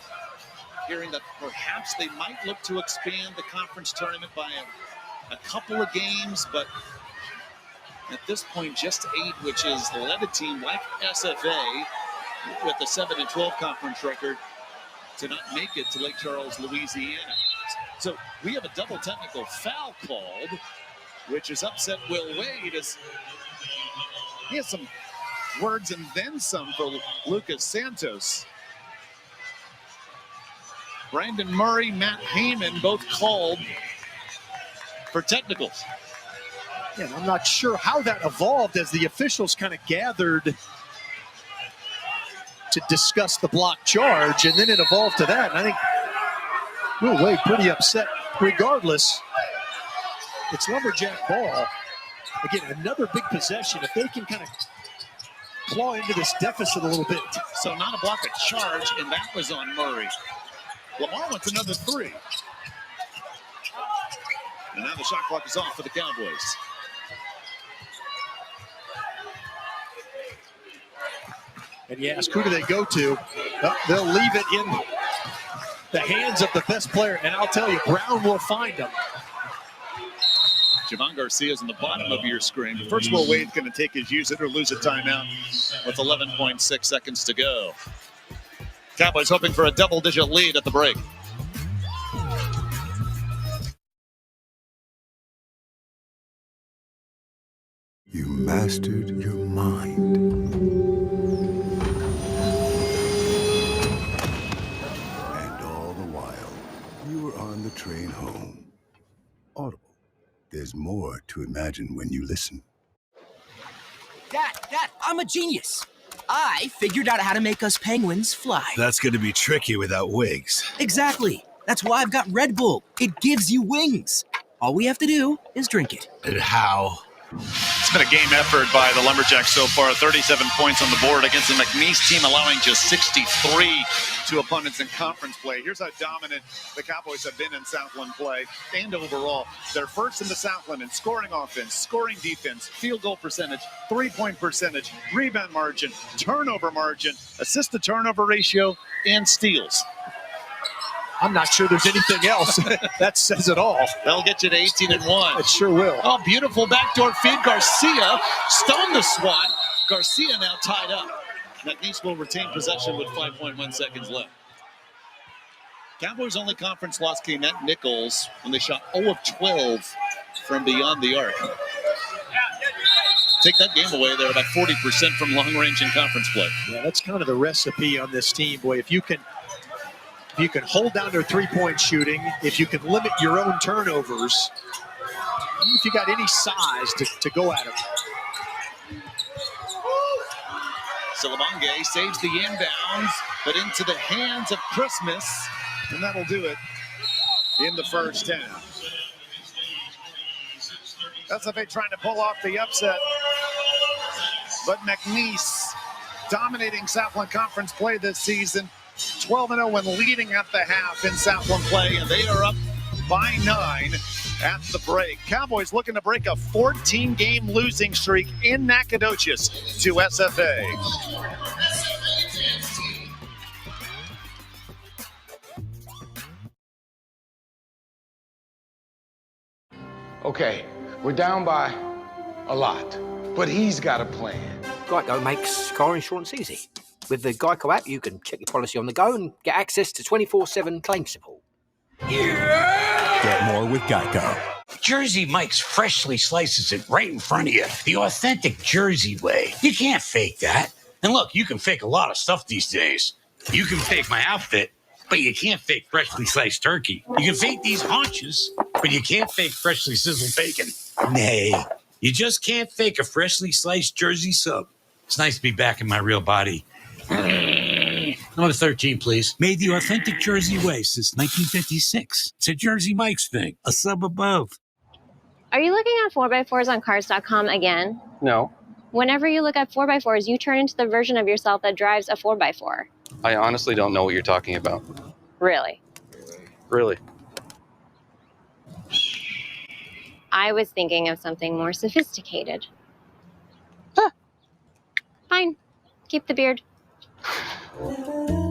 hearing that perhaps they might look to expand the conference tournament by a couple of games, but at this point, just 8, which has led a team like SFA with the 7-12 conference record to not make it to Lake Charles, Louisiana. So we have a double technical foul called, which has upset Will Wade as he has some words and then some for Lucas Santos. Brandon Murray, Matt Heyman, both called for technicals. Yeah, I'm not sure how that evolved as the officials kind of gathered to discuss the block charge, and then it evolved to that. And I think Will Wade pretty upset. Regardless, it's Lumberjack ball. Again, another big possession. If they can kind of claw into this deficit a little bit. So not a block, a charge, and that was on Murray. Lamar wants another 3. And now the shot clock is off for the Cowboys. And you ask, who do they go to? They'll leave it in the hands of the best player. And I'll tell you, Brown will find them. Javon Garcia's on the bottom of your screen. First, Will Wade's going to take his use it or lose a timeout with 11.6 seconds to go. Cowboys hoping for a double-digit lead at the break. You mastered your mind. And all the while, you were on the train home. Audible. There's more to imagine when you listen. Dad, I'm a genius. I figured out how to make us penguins fly. That's going to be tricky without wings. Exactly. That's why I've got Red Bull. It gives you wings. All we have to do is drink it. And how? It's been a game effort by the Lumberjacks so far. 37 points on the board against the McNeese team, allowing just 63 to opponents in conference play. Here's how dominant the Cowboys have been in Southland play and overall. They're first in the Southland in scoring offense, scoring defense, field goal percentage, three-point percentage, rebound margin, turnover margin, assist-to-turnover ratio, and steals. I'm not sure there's anything else. That says it all. That'll get you to 18-1. It sure will. Oh, beautiful backdoor feed. Garcia stoned the swat. Garcia now tied up. McNeese will retain possession with 5.1 seconds left. Cowboys' only conference loss came at Nichols when they shot 0 of 12 from beyond the arc. Take that game away, they're about 40% from long range in conference play. Yeah, that's kind of the recipe on this team, boy. If you can hold down their three-point shooting, if you can limit your own turnovers, If you got any size to go at him. Silabange saves the inbounds, but into the hands of Christmas, and that'll do it in the first half. SFA trying to pull off the upset, but McNeese dominating Southland Conference play this season, 12-0 when leading at the half in Southland play, and they are up by 9 at the break. Cowboys looking to break a 14-game losing streak in Nacogdoches to SFA. Okay, we're down by a lot, but he's got a plan. Geico makes car insurance easy. With the Geico app, you can check your policy on the go and get access to 24/7 claim support. Get more with Geico. Jersey Mike's freshly slices it right in front of you. The authentic Jersey way. You can't fake that. And look, you can fake a lot of stuff these days. You can fake my outfit, but you can't fake freshly sliced turkey. You can fake these haunches, but you can't fake freshly sizzled bacon. Nay, you just can't fake a freshly sliced Jersey sub. It's nice to be back in my real body. Number 13, please. Made the authentic Jersey way since 1956. It's a Jersey Mike's thing. A sub above. Are you looking at 4x4s on cars.com again? No, Whenever you look at 4x4s, you turn into the version of yourself that drives a 4x4. I honestly don't know what you're talking about. Really? Really? I was thinking of something more sophisticated. Fine. Keep the beard.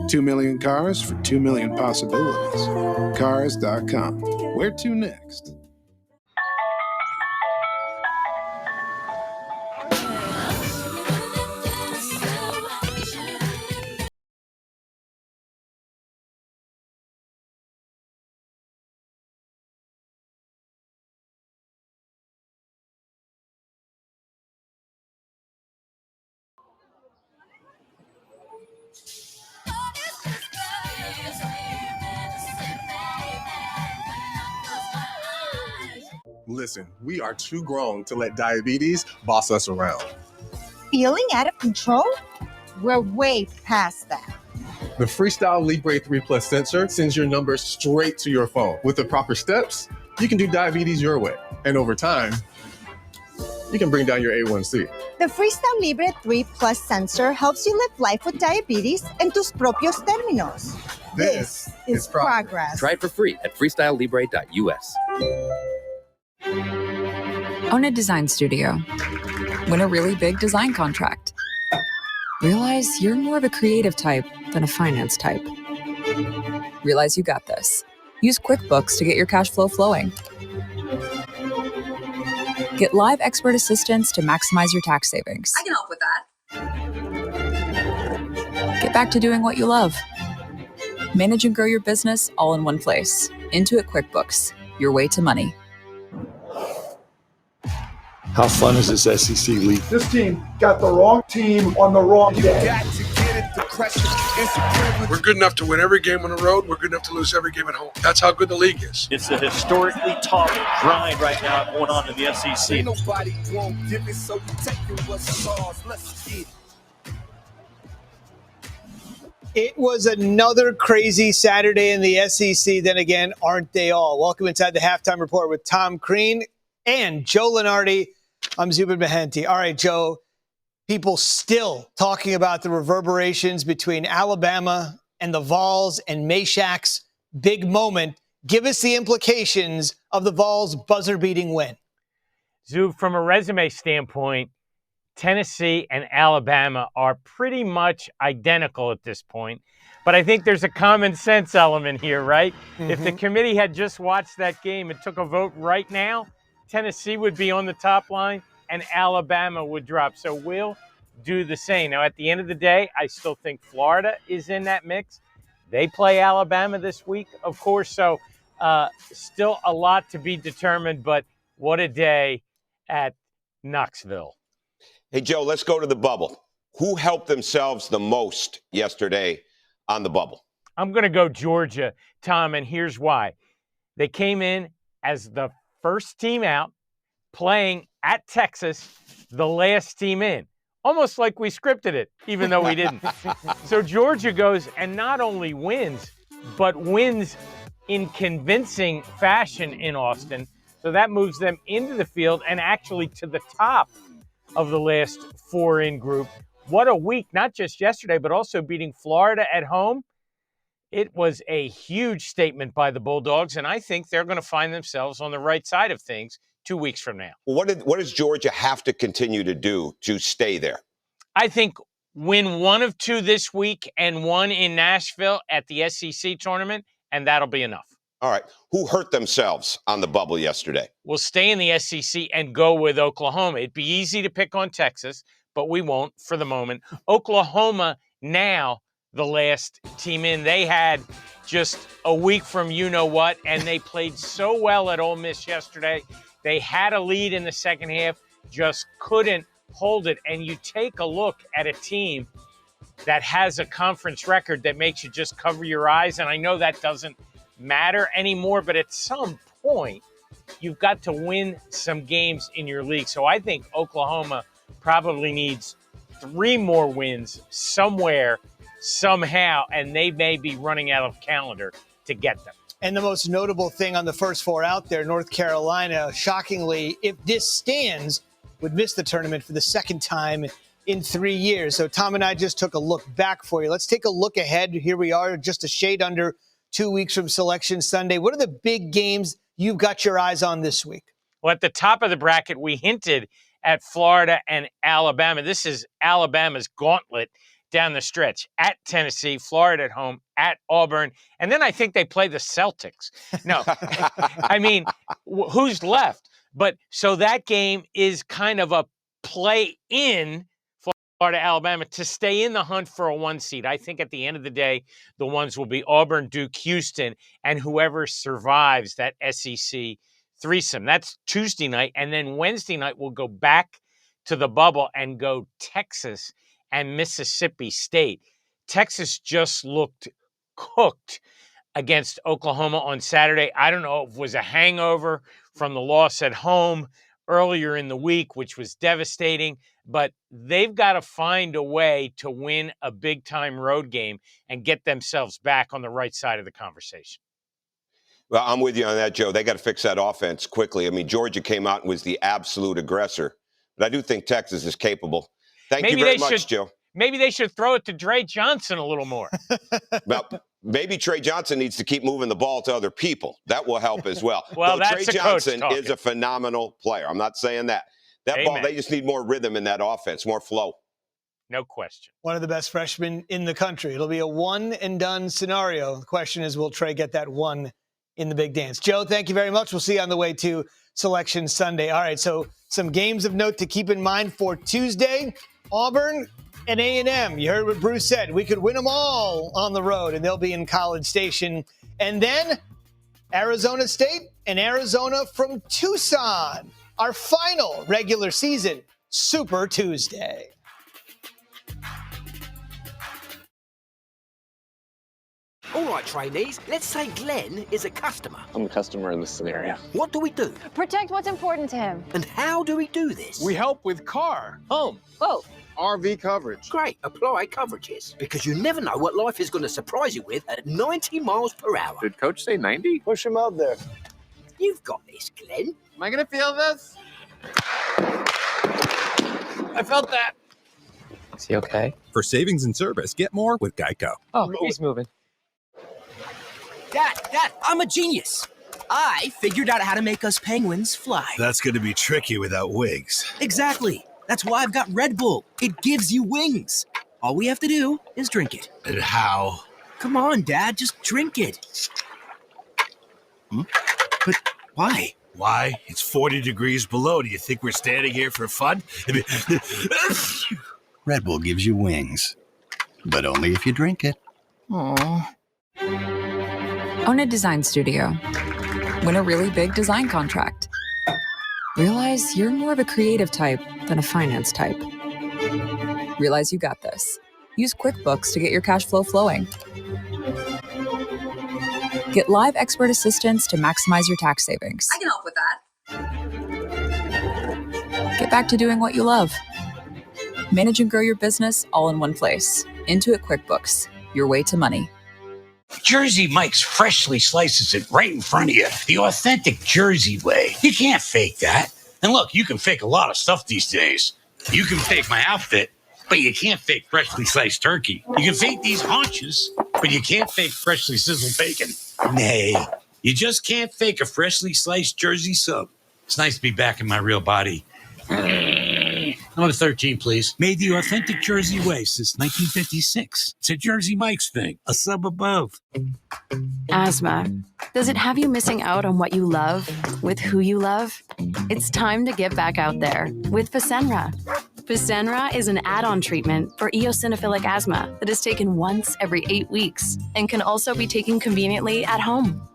2 million cars for 2 million possibilities. Cars.com. Where to next? Listen, we are too grown to let diabetes boss us around. Feeling out of control? We're way past that. The Freestyle Libre 3 Plus sensor sends your numbers straight to your phone. With the proper steps, you can do diabetes your way. And over time, you can bring down your A1C. The Freestyle Libre 3 Plus sensor helps you live life with diabetes en tus propios términos. This is progress. Try it for free at freestylelibre.us. Own a design studio. Win a really big design contract. Realize you're more of a creative type than a finance type. Realize you got this. Use QuickBooks to get your cash flow flowing. Get live expert assistance to maximize your tax savings. I can help with that. Get back to doing what you love. Manage and grow your business all in one place. Intuit QuickBooks, your way to money. How fun is this SEC league? This team got the wrong team on the wrong day. We're good enough to win every game on the road. We're good enough to lose every game at home. That's how good the league is. It's a historically tough grind right now going on in the SEC. Nobody won't give it, so we take it what's ours. Let's get it. It was another crazy Saturday in the SEC. Then again, aren't they all? Welcome inside the Halftime Report with Tom Crean and Joe Lenardi. I'm Zubin Mehenti. All right, Joe, people still talking about the reverberations between Alabama and the Vols and Meshack's big moment. Give us the implications of the Vols' buzzer-beating win. Zub, from a resume standpoint, Tennessee and Alabama are pretty much identical at this point. But I think there's a common sense element here, right? Mm-hmm. If the committee had just watched that game and took a vote right now, Tennessee would be on the top line and Alabama would drop. So we'll do the same. Now, at the end of the day, I still think Florida is in that mix. They play Alabama this week, of course. So still a lot to be determined, but what a day at Knoxville. Hey, Joe, let's go to the bubble. Who helped themselves the most yesterday on the bubble? I'm going to go Georgia, Tom, and here's why. They came in as the first team out. playing at Texas, the last team in. Almost like we scripted it, even though we didn't. So Georgia goes and not only wins, but wins in convincing fashion in Austin. So that moves them into the field and actually to the top of the last 4 in group. What a week, not just yesterday, but also beating Florida at home. It was a huge statement by the Bulldogs, and I think they're going to find themselves on the right side of things 2 weeks from now. What does Georgia have to continue to do to stay there? I think win 1 of 2 this week and 1 in Nashville at the SEC tournament, and that'll be enough. All right. Who hurt themselves on the bubble yesterday? We'll stay in the SEC and go with Oklahoma. It'd be easy to pick on Texas, but we won't for the moment. Oklahoma now the last team in. They had just a week from you-know-what, and they played so well at Ole Miss yesterday. They had a lead in the second half, just couldn't hold it. And you take a look at a team that has a conference record that makes you just cover your eyes, and I know that doesn't matter anymore, but at some point, you've got to win some games in your league. So I think Oklahoma probably needs 3 more wins somewhere, somehow, and they may be running out of calendar to get them. And the most notable thing on the first 4 out there, North Carolina, shockingly, if this stands, would miss the tournament for the second time in 3 years. So Tom and I just took a look back for you. Let's take a look ahead. Here we are, just a shade under 2 weeks from Selection Sunday. What are the big games you've got your eyes on this week? Well, at the top of the bracket, we hinted at Florida and Alabama. This is Alabama's gauntlet down the stretch. At Tennessee, Florida at home, at Auburn, and then I think they play the Celtics. No, I mean, who's left? But so that game is kind of a play-in Florida, Alabama to stay in the hunt for a 1 seed. I think at the end of the day, the ones will be Auburn, Duke, Houston, and whoever survives that SEC threesome. That's Tuesday night. And then Wednesday night, we'll go back to the bubble and go Texas and Mississippi State. Texas just looked cooked against Oklahoma on Saturday. I don't know if it was a hangover from the loss at home earlier in the week, which was devastating, but they've got to find a way to win a big-time road game and get themselves back on the right side of the conversation. Well, I'm with you on that, Joe. They got to fix that offense quickly. I mean, Georgia came out and was the absolute aggressor, but I do think Texas is capable. Thank you very much, Joe. Maybe they should throw it to Dre Johnson a little more. Well, maybe Trey Johnson needs to keep moving the ball to other people. That will help as well. Well, though that's Trey Johnson is a phenomenal player. I'm not saying that. That ball, they just need more rhythm in that offense, more flow. No question. One of the best freshmen in the country. It'll be a one-and-done scenario. The question is, will Trey get that one in the big dance? Joe, thank you very much. We'll see you on the way to Selection Sunday. All right, so some games of note to keep in mind for Tuesday. Auburn and A&M. You heard what Bruce said. We could win them all on the road, and they'll be in College Station. And then Arizona State and Arizona from Tucson. Our final regular season Super Tuesday. All right, trainees, let's say Glenn is a customer. I'm a customer in this scenario. What do we do? Protect what's important to him. And how do we do this? We help with car, home, Both. RV coverage. Great, apply coverages. Because you never know what life is going to surprise you with at 90 miles per hour. Did Coach say 90? Push him out there. You've got this, Glenn. Am I going to feel this? I felt that. Is he okay? For savings and service, get more with Geico. Oh, he's moving. Dad, I'm a genius. I figured out how to make us penguins fly. That's going to be tricky without wings. Exactly. That's why I've got Red Bull. It gives you wings. All we have to do is drink it. And how? Come on, Dad, just drink it. But why? Why? It's 40 degrees below. Do you think we're standing here for fun? Red Bull gives you wings, but only if you drink it. Aww. Own a design studio. Win a really big design contract. Realize you're more of a creative type than a finance type. Realize you got this. Use QuickBooks to get your cash flow flowing. Get live expert assistance to maximize your tax savings. I can help with that. get back to doing what you love. Manage and grow your business all in one place. Intuit QuickBooks, your way to money. Jersey Mike's freshly slices it right in front of you. The authentic Jersey way. You can't fake that. And look, you can fake a lot of stuff these days. You can fake my outfit, but you can't fake freshly sliced turkey. You can fake these haunches, but you can't fake freshly sizzled bacon. Nay, you just can't fake a freshly sliced Jersey sub. It's nice to be back in my real body. Number 13, please. Made the authentic Jersey way since 1956. It's a Jersey Mike's thing. A sub above. Asthma. Does it have you missing out on what you love with who you love? It's time to get back out there with Fasenra. Fasenra is an add-on treatment for eosinophilic asthma that is taken once every 8 weeks and can also be taken conveniently at home.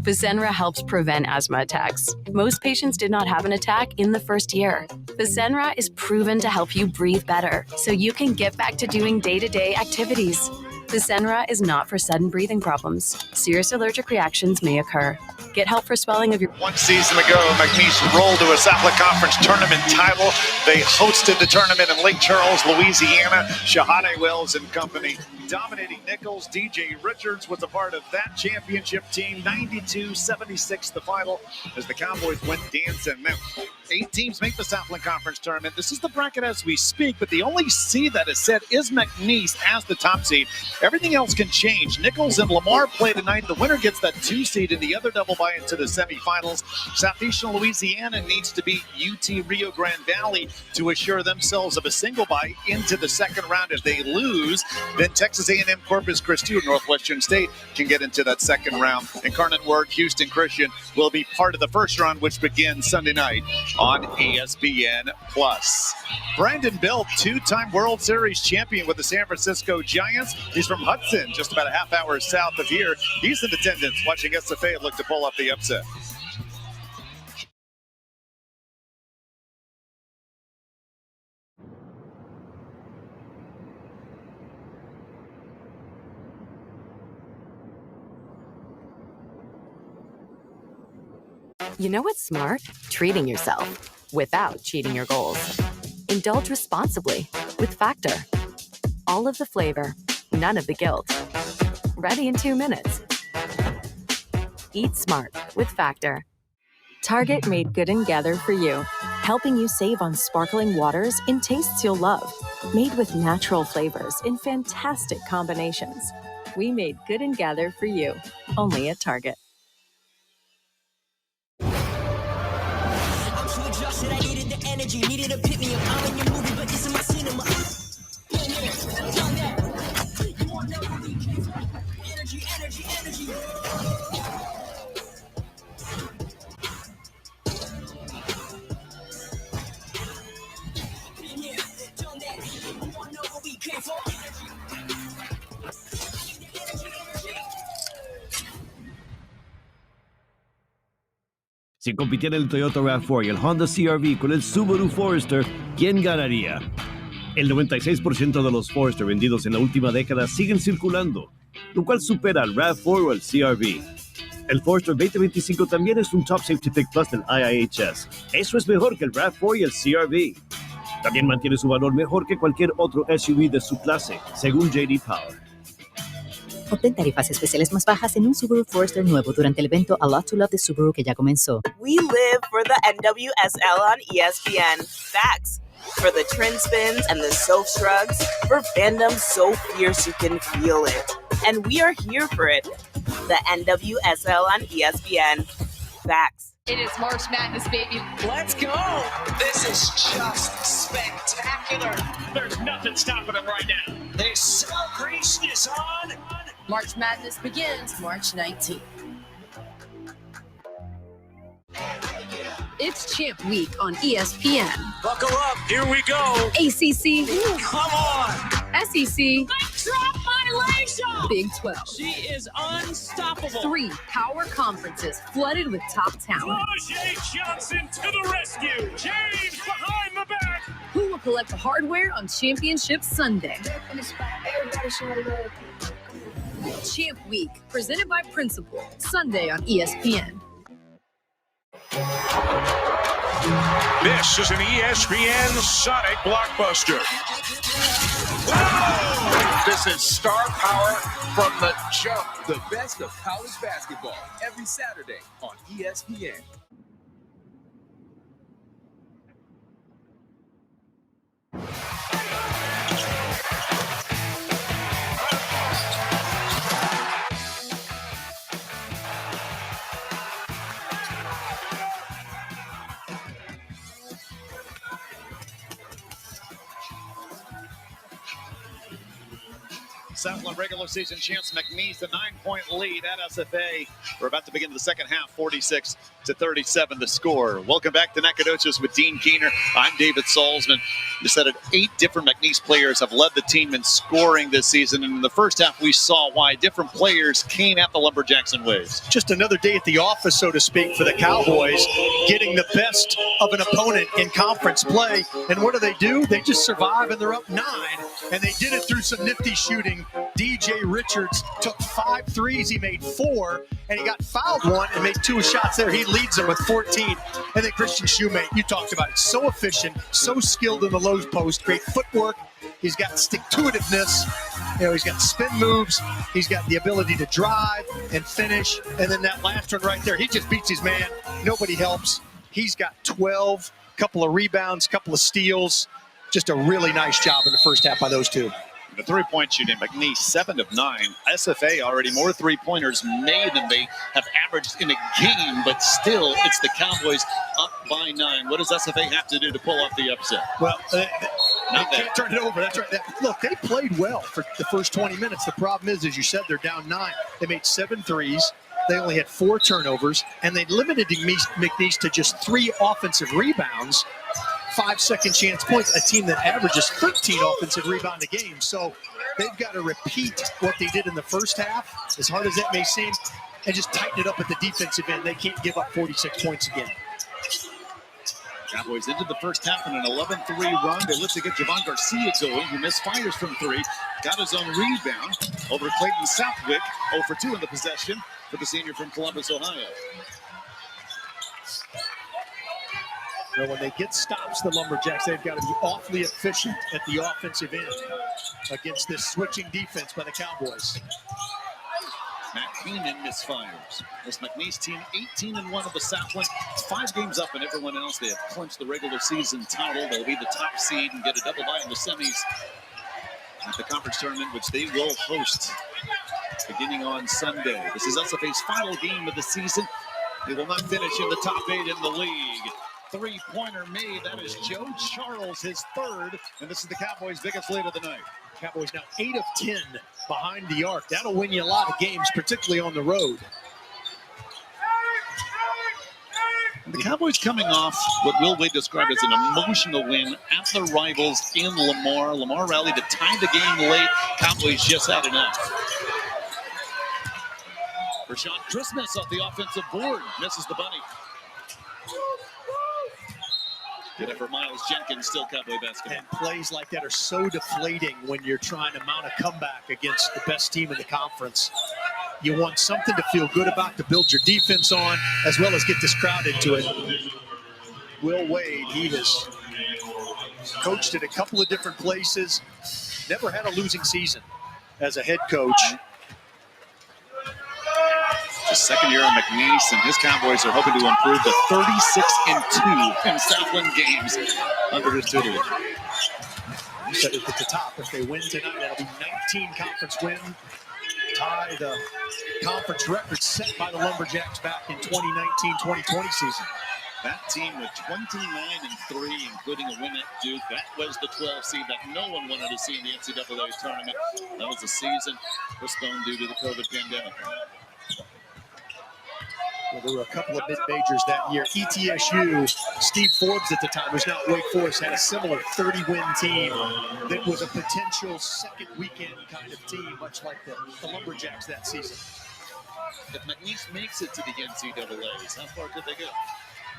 Fasenra helps prevent asthma attacks. Most patients did not have an attack in the first year. Fasenra is proven to help you breathe better so you can get back to doing day-to-day activities. Fasenra is not for sudden breathing problems. Serious allergic reactions may occur. Get help for swelling of your... One season ago, McNeese rolled to a Southland Conference tournament title. They hosted the tournament in Lake Charles, Louisiana. Shahade Wells and company dominating Nichols. DJ Richards was a part of that championship team. 92-76 the final as the Cowboys went dancing. Now, 8 teams make the Southland Conference tournament. This is the bracket as we speak, but the only seed that is set is McNeese as the top seed. Everything else can change. Nichols and Lamar play tonight. The winner gets that 2 seed, and the other double bye into the semifinals. Southeastern Louisiana needs to beat UT Rio Grande Valley to assure themselves of a single bye into the second round. If they lose, then Texas A&M Corpus Christi or Northwestern State can get into that second round. Incarnate Word, Houston Christian will be part of the first round, which begins Sunday night on ESPN+. Brandon Belt, 2-time World Series champion with the San Francisco Giants. He's from Hudson, just about a half hour south of here. He's in attendance watching SFA look to pull up the upset. You know what's smart? Treating yourself without cheating your goals. Indulge responsibly with Factor. All of the flavor, none of the guilt. Ready in 2 minutes. Eat smart with Factor. Target made Good and Gather for you, helping you save on sparkling waters in tastes you'll love. Made with natural flavors in fantastic combinations. We made Good and Gather for you, only at Target. I needed the energy, needed a pick me up. I'm in your movie, but this is my cinema. Energy, energy, energy. Been here, done that. You wanna know what we came for? Si compitiera el Toyota RAV4 y el Honda CR-V con el Subaru Forester, ¿quién ganaría? El 96% de los Forester vendidos en la última década siguen circulando, lo cual supera al RAV4 o al CR-V. El Forester 2025 también es un Top Safety Pick Plus del IIHS. Eso es mejor que el RAV4 y el CR-V. También mantiene su valor mejor que cualquier otro SUV de su clase, según J.D. Power. Obtén tarifas especiales más bajas en un Subaru Forester nuevo durante el evento A Lot to Love de Subaru que ya comenzó. We live for the NWSL on ESPN. Facts. For the trend spins and the self shrugs. For fandom so fierce you can feel it. And we are here for it. The NWSL on ESPN. Facts. It is March Madness, baby. Let's go. This is just spectacular. There's nothing stopping them right now. They celebration is on. March Madness begins March 19th. It's Champ Week on ESPN. Buckle up. Here we go. ACC. Come on. SEC. Drop violation. Big 12. She is unstoppable. 3 power conferences flooded with top talent. Jay Johnson to the rescue. James behind the back. Who will collect the hardware on Championship Sunday? Champ Week, presented by Principal, Sunday on ESPN. This is an ESPN Sonic blockbuster. Whoa! This is star power from the jump. The best of college basketball every Saturday on ESPN. Southland regular season champs McNeese, a 9-point lead at SFA. We're about to begin the second half, 46-37 the score. Welcome back to Nacogdoches with Dean Keener. I'm David Salzman. You said it, 8 different McNeese players have led the team in scoring this season. And in the first half, we saw why different players came at the Lumberjacks in waves. Just another day at the office, so to speak, for the Cowboys, getting the best of an opponent in conference play. And what do? They just survive, and they're up 9. And they did it through some nifty shooting. DJ Richards took 5 threes. He made 4, and he got fouled 1 and made 2 shots there. He leads them with 14. And then Christian Shoemate, you talked about it, so efficient, so skilled in the low post, great footwork. He's got stick-to-itiveness. He's got spin moves. He's got the ability to drive and finish. And then that last one right there, he just beats his man. Nobody helps. He's got 12, couple of rebounds, couple of steals. Just a really nice job in the first half by those two. The three-point shooting, McNeese 7 of 9. SFA already more three-pointers made than they have averaged in a game, but still it's the Cowboys up by 9. What does SFA have to do to pull off the upset? Well, they can't turn it over. That's right. Look, they played well for the first 20 minutes. The problem is, as you said, they're down 9. They made 7 threes. They only had 4 turnovers, and they limited McNeese to just 3 offensive rebounds. 5 second chance points, a team that averages 13 offensive rebound a game. So they've got to repeat what they did in the first half, as hard as that may seem, and just tighten it up at the defensive end. They can't give up 46 points again. Cowboys into the first half in an 11-3 run. They look to get Javon Garcia going, who misfires from 3. Got his own rebound over Clayton Southwick. 0 for 2 in the possession for the senior from Columbus, Ohio. Well, when they get stops, the Lumberjacks, they've got to be awfully efficient at the offensive end against this switching defense by the Cowboys. Matt Keenan misfires. This McNeese team 18-1 of the Southland. 5 games up and everyone else. They have clinched the regular season title. They'll be the top seed and get a double bye in the semis at the conference tournament, which they will host beginning on Sunday. This is SFA's final game of the season. They will not finish in the top 8 in the league. 3-pointer made. That is Joe Charles, his 3rd. And this is the Cowboys' biggest lead of the night. Cowboys now 8 of 10 behind the arc. That'll win you a lot of games, particularly on the road. The Cowboys coming off what Will Wade described as an emotional win at the rivals in Lamar. Lamar rallied to tie the game late. Cowboys just had enough. Rashawn Christmas off the offensive board. Misses the bunny. Good effort, Miles Jenkins, still Cowboy basketball. And plays like that are so deflating when you're trying to mount a comeback against the best team in the conference. You want something to feel good about, to build your defense on, as well as get this crowd into it. Will Wade, he has coached at a couple of different places, never had a losing season as a head coach. The second year on McNeese, and his Cowboys are hoping to improve to 36-2 in Southland games under his tutelage. You said it at the top. If they win tonight, that'll be 19 conference win. Tie the conference record set by the Lumberjacks back in 2019-2020 season. That team with 29-3, including a win at Duke. That was the 12 seed that no one wanted to see in the NCAA tournament. That was a season postponed due to the COVID pandemic. Well, there were a couple of mid-majors that year. ETSU, Steve Forbes at the time, who's now at Wake Forest, had a similar 30-win team that was a potential second weekend kind of team, much like the Lumberjacks that season. If McNeese makes it to the NCAAs, how far could they go?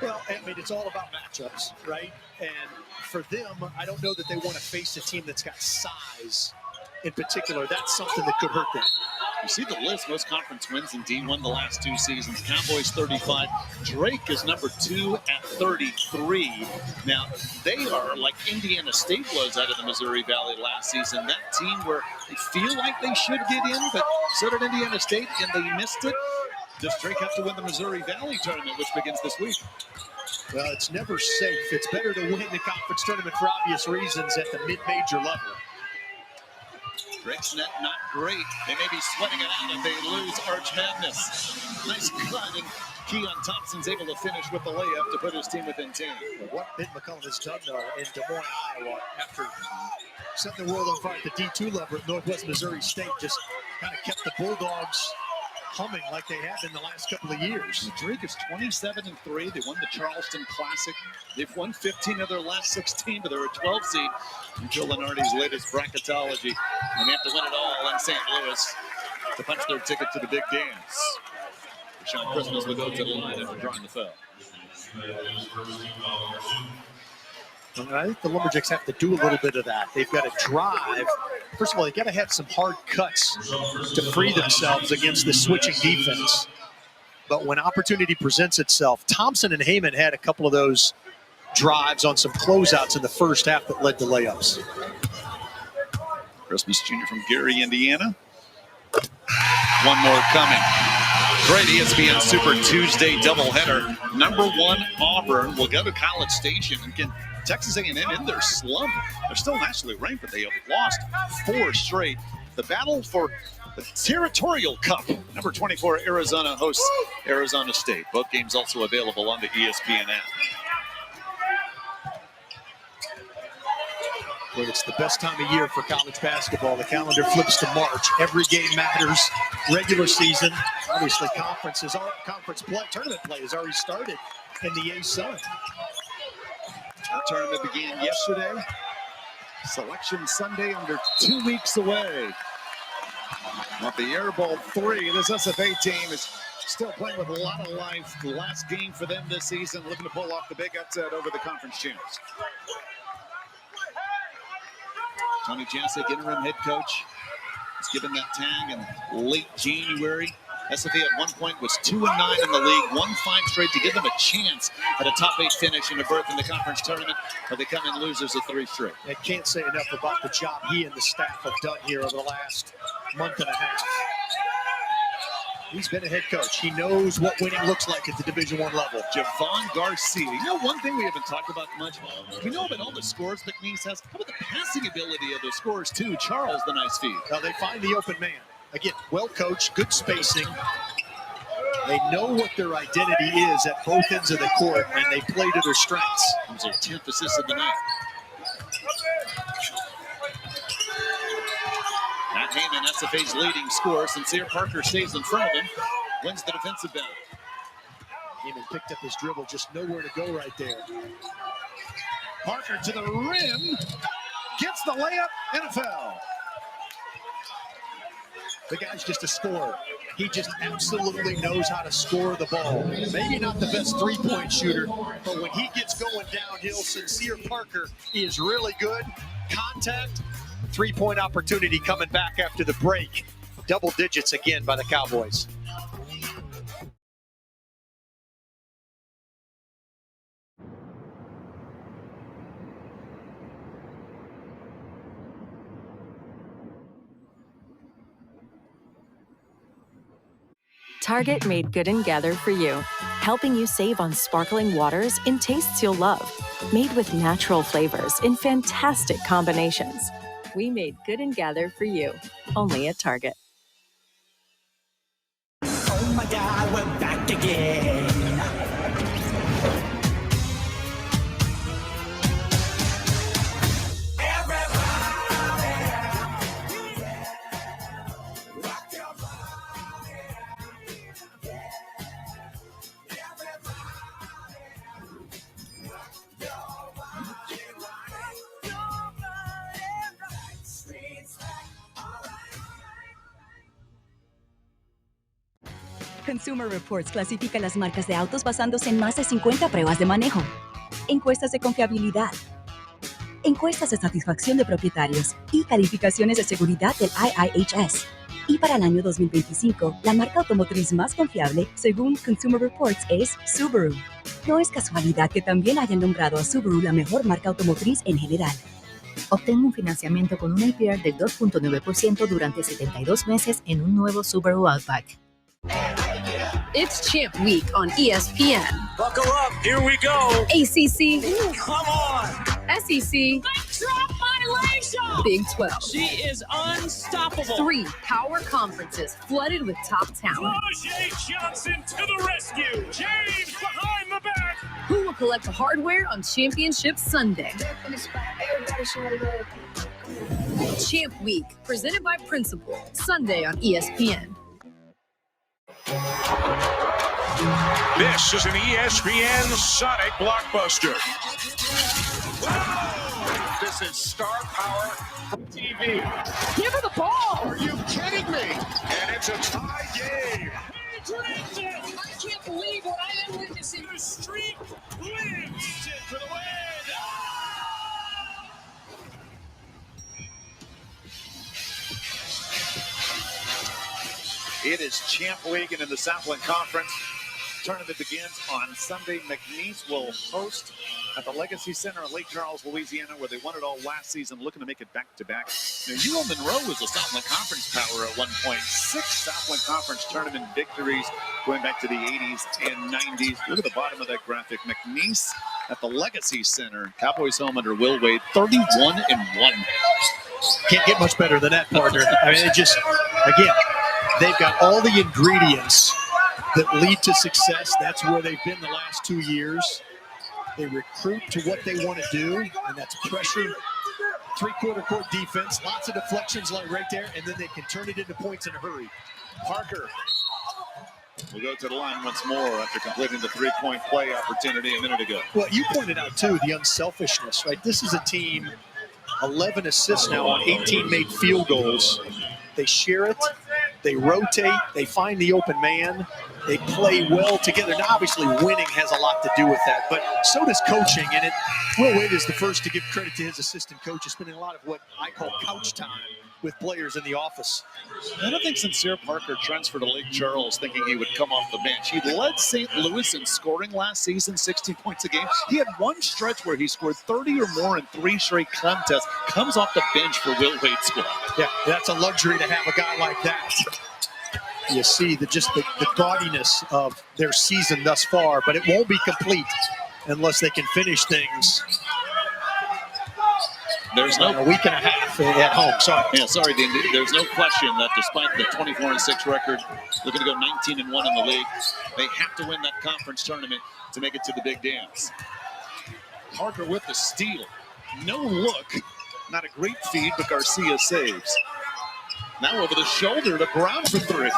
Well, I mean, it's all about matchups, right? And for them, I don't know that they want to face a team that's got size in particular. That's something that could hurt them. You see the list, most conference wins in D1 the last 2 seasons. Cowboys 35. Drake is number 2 at 33. Now, they are like Indiana State was out of the Missouri Valley last season. That team where they feel like they should get in, but so did Indiana State, and they missed it. Does Drake have to win the Missouri Valley tournament, which begins this week? Well, it's never safe. It's better to win the conference tournament for obvious reasons at the mid-major level. Drake's net not great. They may be sweating it out if they lose Arch Madness. Nice cut, and Keon Thompson's able to finish with the layup to put his team within 10. What Ben McCollum has done, though, in Des Moines, Iowa, after setting the world on fire at the D2 level at Northwest Missouri State, just kind of kept the Bulldogs humming like they have in the last couple of years. Drake is 27-3. They won the Charleston Classic. They've won 15 of their last 16, but they're a 12 seed in Joe Lenardi's latest bracketology. And they have to win it all in St. Louis to punch their ticket to the big dance. Sean Christmas will go to the line after drawing the foul. I think the Lumberjacks have to do a little bit of that. They've got to drive. First of all, they've got to have some hard cuts to free themselves against the switching defense. But when opportunity presents itself, Thompson and Heyman had a couple of those drives on some closeouts in the first half that led to layups. Christmas Jr. from Gary, Indiana. One more coming. Great ESPN Super Tuesday doubleheader. Number 1 Auburn will go to College Station and get Texas A&M in their slump. They're still nationally ranked, but they have lost 4 straight. The battle for the Territorial Cup. Number 24 Arizona hosts Arizona State. Both games also available on the ESPN app. Well, it's the best time of year for college basketball. The calendar flips to March. Every game matters. Regular season, obviously conference play, tournament play has already started in the A-Sun. That tournament began yesterday. Selection Sunday under 2 weeks away. Off the air ball 3, this SFA team is still playing with a lot of life. The last game for them this season, looking to pull off the big upset over the conference champs. Tony Jasic, interim head coach, was given that tag in late January. SFA at one point was 2-9 in the league, won 5 straight to give them a chance at a top 8 finish and a berth in the conference tournament, but they come in losers of 3 straight. I can't say enough about the job he and the staff have done here over the last month and a half. He's been a head coach. He knows what winning looks like at the Division I level. Javon Garcia. You know, one thing we haven't talked about much, we know about all the scores McNeese has. How about the passing ability of those scores, too? Charles, the nice feed. Now they find the open man. Again, well coached, good spacing. They know what their identity is at both ends of the court, and they play to their strengths. It was their 10th assist of the night. Matt Heyman, SFA's leading scorer. Sincere Parker stays in front of him, wins the defensive battle. Heyman picked up his dribble, just nowhere to go right there. Parker to the rim, gets the layup, and a foul. The guy's just a scorer. He just absolutely knows how to score the ball. Maybe not the best three-point shooter, but when he gets going downhill, Sincere Parker is really good. Contact, three-point opportunity coming back after the break. Double digits again by the Cowboys. Target made Good and Gather for you, helping you save on sparkling waters in tastes you'll love. Made with natural flavors in fantastic combinations. We made Good and Gather for you, only at Target. Oh my God, we're back again. Consumer Reports clasifica las marcas de autos basándose en más de 50 pruebas de manejo, encuestas de confiabilidad, encuestas de satisfacción de propietarios y calificaciones de seguridad del IIHS. Y para el año 2025, la marca automotriz más confiable, según Consumer Reports, es Subaru. No es casualidad que también hayan nombrado a Subaru la mejor marca automotriz en general. Obtén un financiamiento con un APR del 2.9% durante 72 meses en un nuevo Subaru Outback. It's Champ Week on ESPN. Buckle up, here we go. ACC. Come on. SEC. Drop violation. Big 12. She is unstoppable. 3 power conferences flooded with top talent. Jay Johnson to the rescue. James behind the back. Who will collect the hardware on Championship Sunday? Champ Week, presented by Principal, Sunday on ESPN. This is an ESPN Sonic blockbuster. This is Star Power TV. Give her the ball! Are you kidding me? And it's a tie game. I can't believe what I am witnessing. The streak lives for the win. It is Champ Week, and in the Southland Conference, tournament begins on Sunday. McNeese will host at the Legacy Center in Lake Charles, Louisiana, where they won it all last season, looking to make it back-to-back. Now, UL Monroe was a Southland Conference power at one point. 6 Southland Conference tournament victories going back to the 80s and 90s. Look at the bottom of that graphic. McNeese at the Legacy Center. Cowboys home under Will Wade, 31-1. Can't get much better than that, partner. I mean, it just, again, they've got all the ingredients that lead to success. That's where they've been the last 2 years. They recruit to what they want to do, and that's pressure, three-quarter court defense, lots of deflections like right there, and then they can turn it into points in a hurry. Parker will go to the line once more after completing the three-point play opportunity a minute ago. Well, you pointed out, too, the unselfishness, right? This is a team, 11 assists now on 18 made field goals. They share it. They rotate. They find the open man. They play well together. Now, obviously, winning has a lot to do with that, but so does coaching. And Will Wade is the first to give credit to his assistant coach, spending a lot of what I call couch time with players in the office. I don't think Sincere Parker transferred to Lake Charles thinking he would come off the bench. He led St. Louis in scoring last season, 60 points a game. He had one stretch where he scored 30 or more in 3 straight contests. Comes off the bench for Will Wade's squad. Yeah, that's a luxury to have a guy like that. You see the gaudiness of their season thus far, but it won't be complete unless they can finish things. There's no a week and a half at home. Sorry. Yeah, sorry, Dean. There's no question that despite the 24-6 record, they're going to go 19-1 in the league. They have to win that conference tournament to make it to the big dance. Parker with the steal. No look. Not a great feed, but Garcia saves. Now over the shoulder to Brown for 3.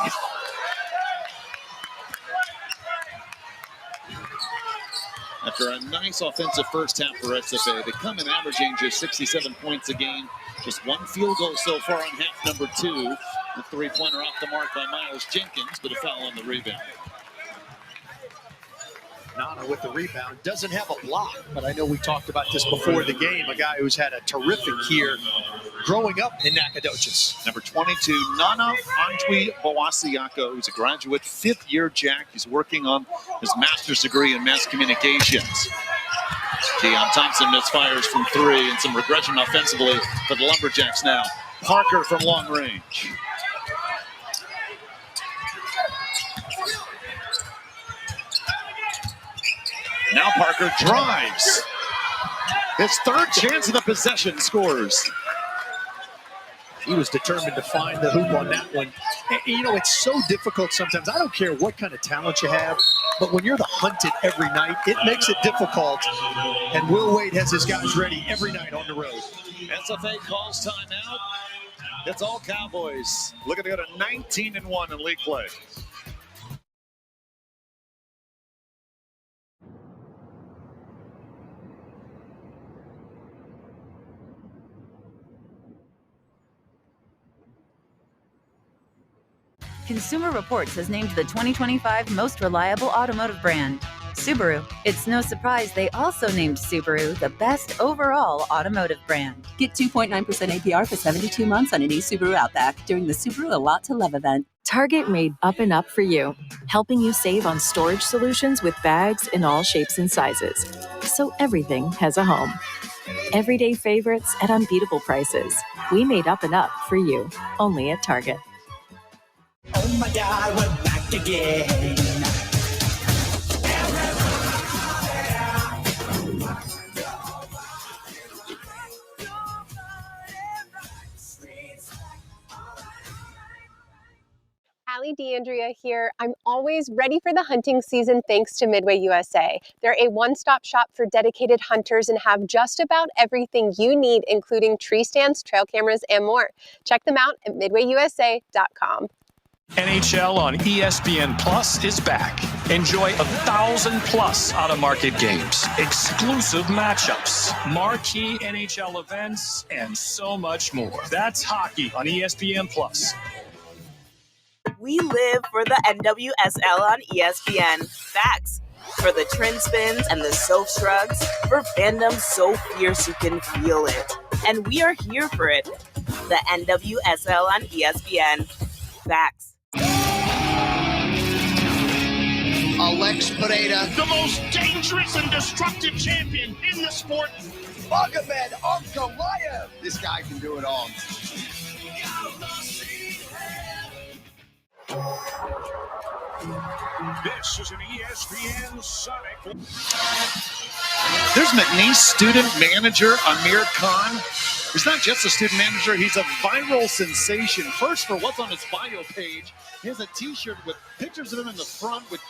After a nice offensive first half for SFA, they come in averaging just 67 points a game. Just 1 field goal so far on half number 2. The three-pointer off the mark by Miles Jenkins, but a foul on the rebound. Nana with the rebound. Doesn't have a block, but I know we talked about this before the game. A guy who's had a terrific year growing up in Nacogdoches. Number 22, Nana Antwi Bawasiako, who's a graduate, 5th-year Jack. He's working on his master's degree in mass communications. Keon Thompson misfires from 3, and some regression offensively for the Lumberjacks now. Parker from long range. Now Parker drives. His 3rd chance of the possession, scores. He was determined to find the hoop on that one. And, you know, it's so difficult sometimes. I don't care what kind of talent you have, but when you're the hunted every night, it makes it difficult. And Will Wade has his guys ready every night on the road. SFA calls timeout. It's all Cowboys. Looking to go to 19-1 in league play. Consumer Reports has named the 2025 most reliable automotive brand. Subaru. It's no surprise they also named Subaru the best overall automotive brand. Get 2.9% APR for 72 months on a new Subaru Outback during the Subaru A Lot to Love event. Target made Up and Up for you, helping you save on storage solutions with bags in all shapes and sizes. So everything has a home. Everyday favorites at unbeatable prices. We made Up and Up for you, only at Target. Oh my God, we're back again. Allie D'Andrea here. I'm always ready for the hunting season thanks to Midway USA. They're a one-stop shop for dedicated hunters and have just about everything you need, including tree stands, trail cameras, and more. Check them out at midwayusa.com. NHL on ESPN Plus is back. Enjoy 1,000 plus out-of-market games, exclusive matchups, marquee NHL events, and so much more. That's hockey on ESPN Plus. We live for the NWSL on ESPN. Facts. For the trend spins and the soap shrugs. For fandom so fierce you can feel it. And we are here for it. The NWSL on ESPN. Facts. Alex Pereira, The most dangerous and destructive champion in the sport. Magomed Ankalaev. This guy can do it all. This is an ESPN Sonic. There's McNeese student manager Amir Khan. He's not just a student manager, he's a viral sensation. First, for what's on his bio page, he has a t-shirt with pictures of him in the front with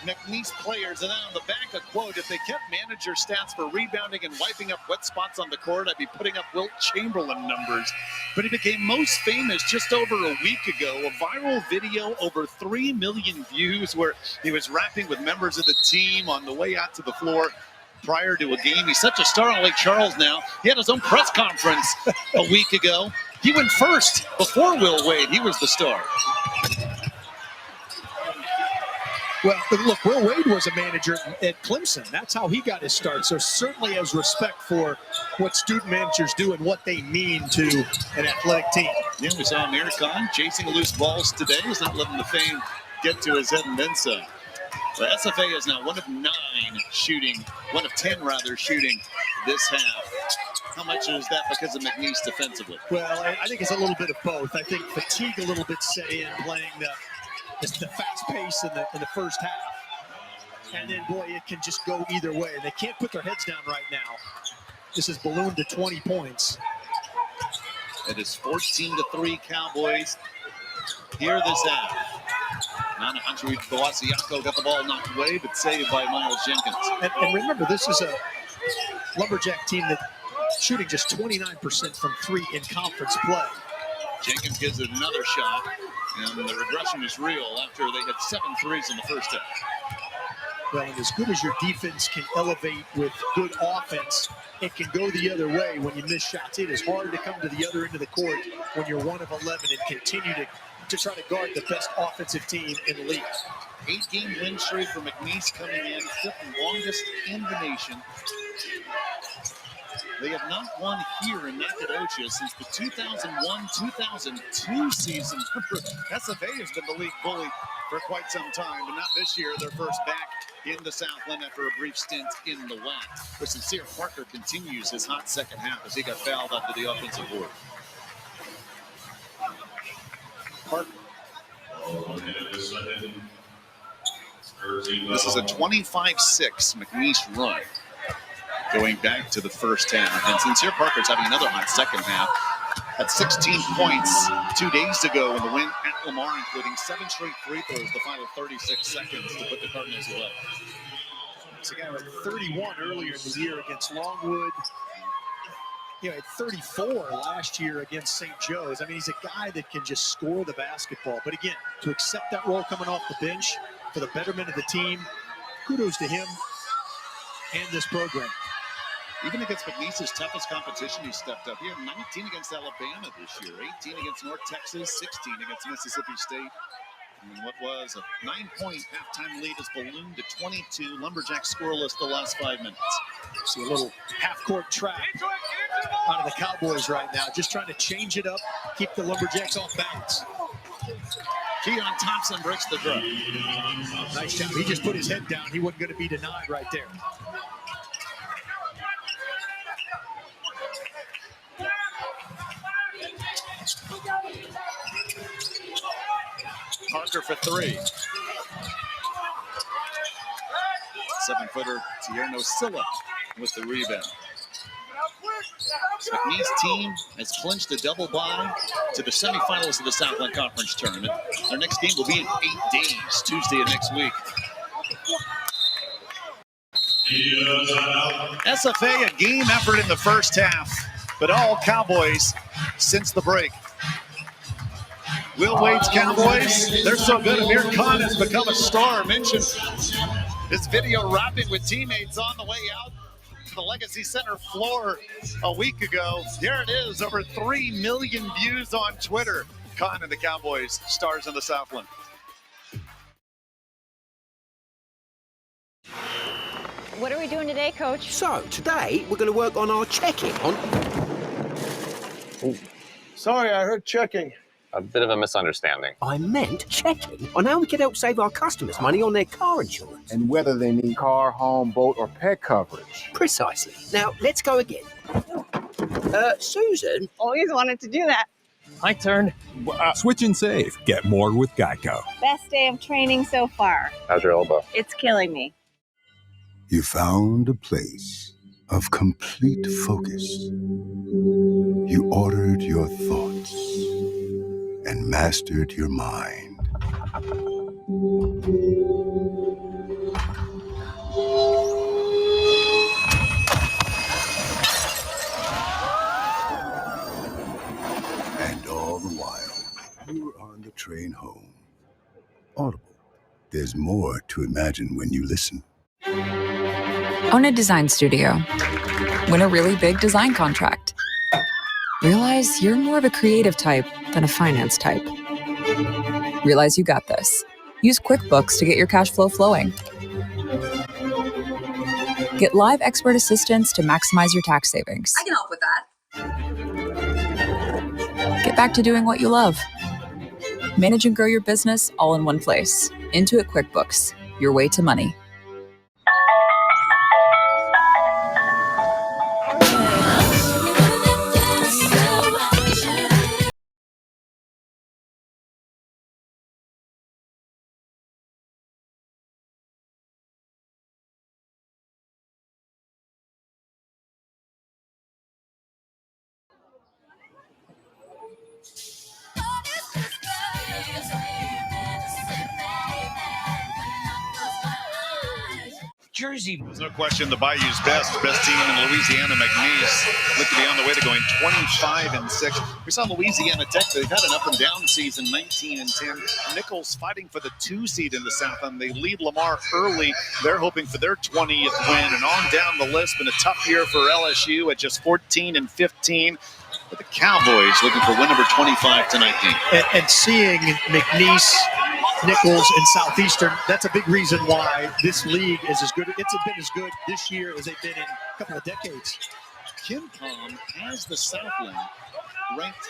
McNeese players, and then on the back a quote: "If they kept manager stats for rebounding and wiping up wet spots on the court, I'd be putting up Wilt Chamberlain numbers." But he became most famous just over a week ago. A viral video, over 3 million views, where he was rapping with members of the team on the way out to the floor prior to a game. He's such a star on Lake Charles now. He had his own press conference a week ago. He went first before Will Wade. He was the star. Well, look, Will Wade was a manager at Clemson. That's how he got his start. So certainly has respect for what student managers do and what they mean to an athletic team. Yeah, we saw Amir Khan chasing loose balls today. He's not letting the fame get to his head and then some. The SFA is now 1 of 9 shooting, 1 of 10 rather, shooting this half. How much is that because of McNeese defensively? Well, I think it's a little bit of both. I think fatigue a little bit set in playing the fast pace in the first half. And then, boy, it can just go either way. They can't put their heads down right now. This is ballooned to 20 points. It is 14-3 Cowboys here this half. Nanahanshu Boasiako got the ball knocked away, but saved by Miles Jenkins. And remember, this is a Lumberjack team that's shooting just 29% from 3 in conference play. Jenkins gives it another shot, and the regression is real after they hit 7 threes in the first half. Well, and as good as your defense can elevate with good offense, it can go the other way when you miss shots. It is hard to come to the other end of the court when you're 1 of 11 and continue to try to guard the best offensive team in the league. 8-game win streak for McNeese coming in, 5th longest in the nation. They have not won here in Nacogdoches since the 2001-2002 season. SFA has been the league bully for quite some time, but not this year. They're first back in the Southland after a brief stint in the WAC. But Sincere Parker continues his hot second half as he got fouled onto the offensive board. Parker. This is a 25-6 McNeese run going back to the first half. And Sincere Parker's having another hot second half. Had 16 points 2 days ago in the win at Lamar, including 7 straight free throws the final 36 seconds to put the Cardinals away. This guy had 31 earlier in the year against Longwood. He had 34 last year against St. Joe's. I mean, he's a guy that can just score the basketball. But again, to accept that role coming off the bench for the betterment of the team, kudos to him and this program. Even against McNeese's toughest competition, he stepped up. He had 19 against Alabama this year, 18 against North Texas, 16 against Mississippi State. And what was a 9-point halftime lead has ballooned to 22. Lumberjacks scoreless the last 5 minutes. See a little half-court trap out of the Cowboys right now, just trying to change it up, keep the Lumberjacks off balance. Keon Thompson breaks the draw. Nice job. He just put his head down. He wasn't going to be denied right there. Parker for 3. 7-footer Tierno Silla with the rebound. McNeese team has clinched a double bye to the semifinals of the Southland Conference Tournament. Their next game will be in 8 days, Tuesday of next week. SFA, a game effort in the first half, but all Cowboys since the break. Will Wade's Cowboys, they're so good. Amir Khan has become a star. I mentioned this video rapping with teammates on the way out to the Legacy Center floor a week ago. Here it is, over 3 million views on Twitter. Khan and the Cowboys, stars in the Southland. What are we doing today, Coach? So, today we're going to work on our checking on... Oh. Sorry, I heard checking. A bit of a misunderstanding. I meant checking on how we can help save our customers money on their car insurance. And whether they need car, home, boat, or pet coverage. Precisely. Now, let's go again. Susan? Always wanted to do that. My turn. Switch and save. Get more with Geico. Best day of training so far. How's your elbow? It's killing me. You found a place of complete focus. You ordered your thoughts and mastered your mind. And all the while, you were on the train home. Audible. There's more to imagine when you listen. Own a design studio. Win a really big design contract. Realize you're more of a creative type than a finance type. Realize you got this. Use QuickBooks to get your cash flow flowing. Get live expert assistance to maximize your tax savings. I can help with that. Get back to doing what you love. Manage and grow your business all in one place. Intuit QuickBooks, your way to money. Jersey. There's no question the Bayou's best team in Louisiana, McNeese, look to be on the way to going 25-6. We saw Louisiana Tech, they've had an up and down season, 19-10. Nichols fighting for the 2 seed in the South, and they lead Lamar early. They're hoping for their 20th win, and on down the list. Been a tough year for LSU at just 14-15. But the Cowboys looking for win number 25 tonight. And seeing McNeese, Nichols, and Southeastern, that's a big reason why this league is as good. It's been as good this year as they've been in a couple of decades. KenPom has the Southland ranked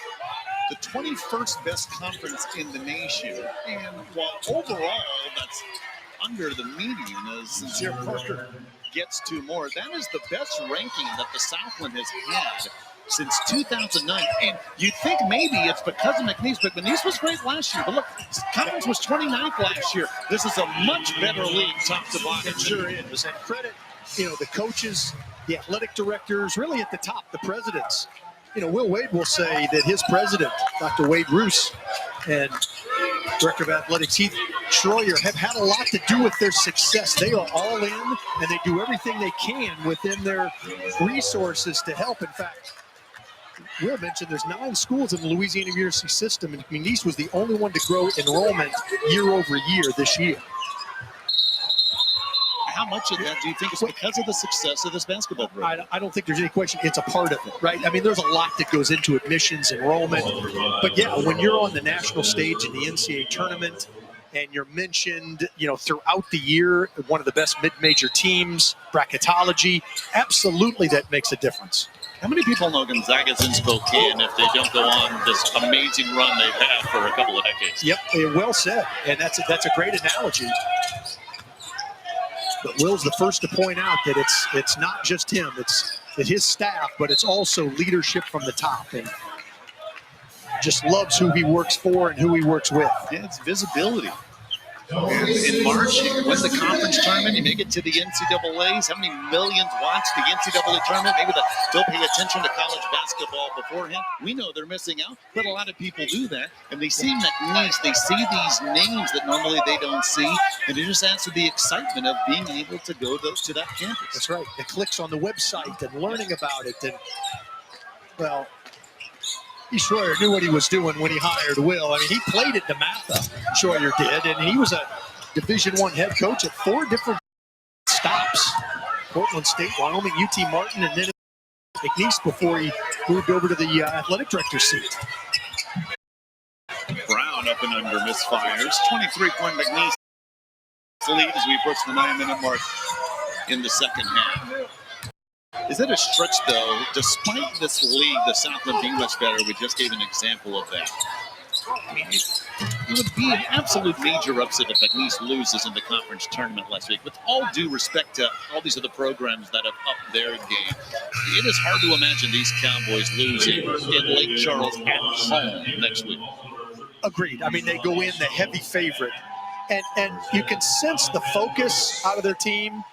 the 21st best conference in the nation. And while overall that's under the median, as Sincere Parker gets 2 more, that is the best ranking that the Southland has had since 2009. And you'd think maybe it's because of McNeese, but McNeese was great last year. But look, Conference was 29th last year. This is a much better league top to bottom. It sure is. And credit, the coaches, the athletic directors, really at the top, the presidents. Will Wade will say that his president, Dr. Wade Roos, and Director of Athletics Heath Schroyer have had a lot to do with their success. They are all in, and they do everything they can within their resources to help. In fact, Will mentioned there's 9 schools in the Louisiana University system, and McNeese was the only one to grow enrollment year over year this year. How much of that do you think is because of the success of this basketball program? I don't think there's any question. It's a part of it, right? I mean, there's a lot that goes into admissions, enrollment. But, yeah, when you're on the national stage in the NCAA tournament, and you're mentioned, throughout the year, one of the best mid-major teams, bracketology, absolutely that makes a difference. How many people know Gonzaga's in Spokane if they don't go on this amazing run they've had for a couple of decades? Yep, well said, and that's a great analogy. But Will's the first to point out that it's not just him, it's his staff, but it's also leadership from the top, and just loves who he works for and who he works with. Yeah, it's visibility. In March, you win the conference tournament, you make it to the NCAAs. How many millions watch the NCAA tournament? Maybe they'll pay attention to college basketball beforehand. We know they're missing out, but a lot of people do that. And they see McNeese, they see these names that normally they don't see, and it just adds to the excitement of being able to go to that campus. That's right. The clicks on the website and learning about it. And, well, Schroyer knew what he was doing when he hired Will. I mean, he played at DeMatha, Schroyer did, and he was a Division I head coach at 4 different stops. Portland State, Wyoming, UT Martin, and then McNeese before he moved over to the athletic director's seat. Brown up and under misfires. 23-point McNeese lead as we approach the 9-minute mark in the second half. Is it a stretch, though, despite this league, the Southland being much better? We just gave an example of that. I mean, it would be an absolute major upset if McNeese loses in the conference tournament last week. With all due respect to all these other programs that have upped their game, it is hard to imagine these Cowboys losing in Lake Charles at home next week. Agreed. I mean, they go in the heavy favorite, and you can sense the focus out of their team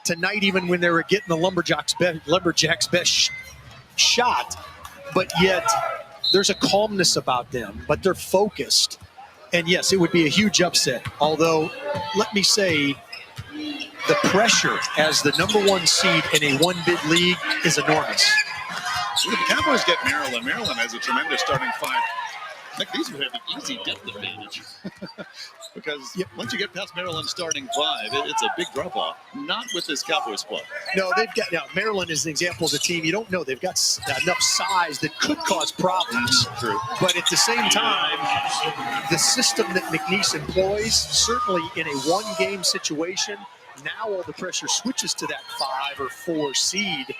tonight, even when they were getting the Lumberjacks' best shot, but yet there's a calmness about them, but they're focused. And yes, it would be a huge upset, although let me say the pressure as the number 1 seed in a 1-bid league is enormous. If the Cowboys get Maryland, Maryland has a tremendous starting 5. These would have an easy depth advantage because once you get past Maryland's starting 5, it's a big drop-off. Not with this Cowboys squad. No, Maryland is an example of a team you don't know. They've got enough size that could cause problems. True. But at the same time, the system that McNeese employs, certainly in a 1-game situation, now all the pressure switches to that 5 or 4 seed,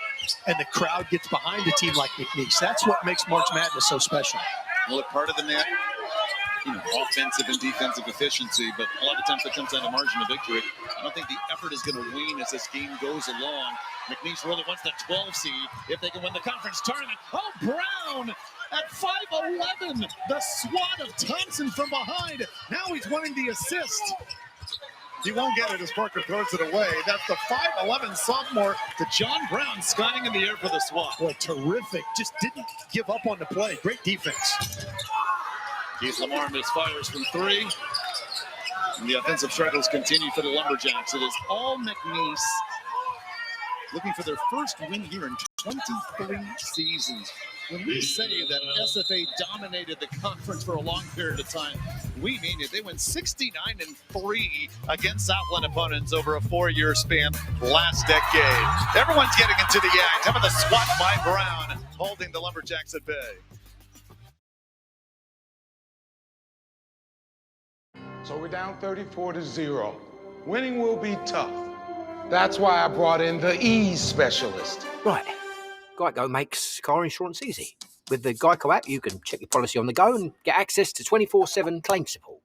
and the crowd gets behind a team like McNeese. That's what makes March Madness so special. Well, part of the net, offensive and defensive efficiency, but a lot of times it comes down to margin of victory. I don't think the effort is going to wane as this game goes along. McNeese really wants that 12 seed if they can win the conference tournament. Oh, Brown at 5'11", the swat of Thompson from behind. Now he's wanting the assist. He won't get it as Parker throws it away. That's the 5'11" sophomore to John Brown, skying in the air for the swat. Boy, terrific. Just didn't give up on the play. Great defense. Keith Lamar misfires from 3. And the offensive struggles continue for the Lumberjacks. It is all McNeese looking for their first win here in 23 seasons. When we say that SFA dominated the conference for a long period of time, we mean it. They went 69-3 against Southland opponents over a 4-year span last decade. Everyone's getting into the act. How about the swat by Brown, holding the Lumberjacks at bay? So we're down 34-0. Winning will be tough. That's why I brought in the ease specialist. Right. Geico makes car insurance easy. With the Geico app, you can check your policy on the go and get access to 24/7 claim support.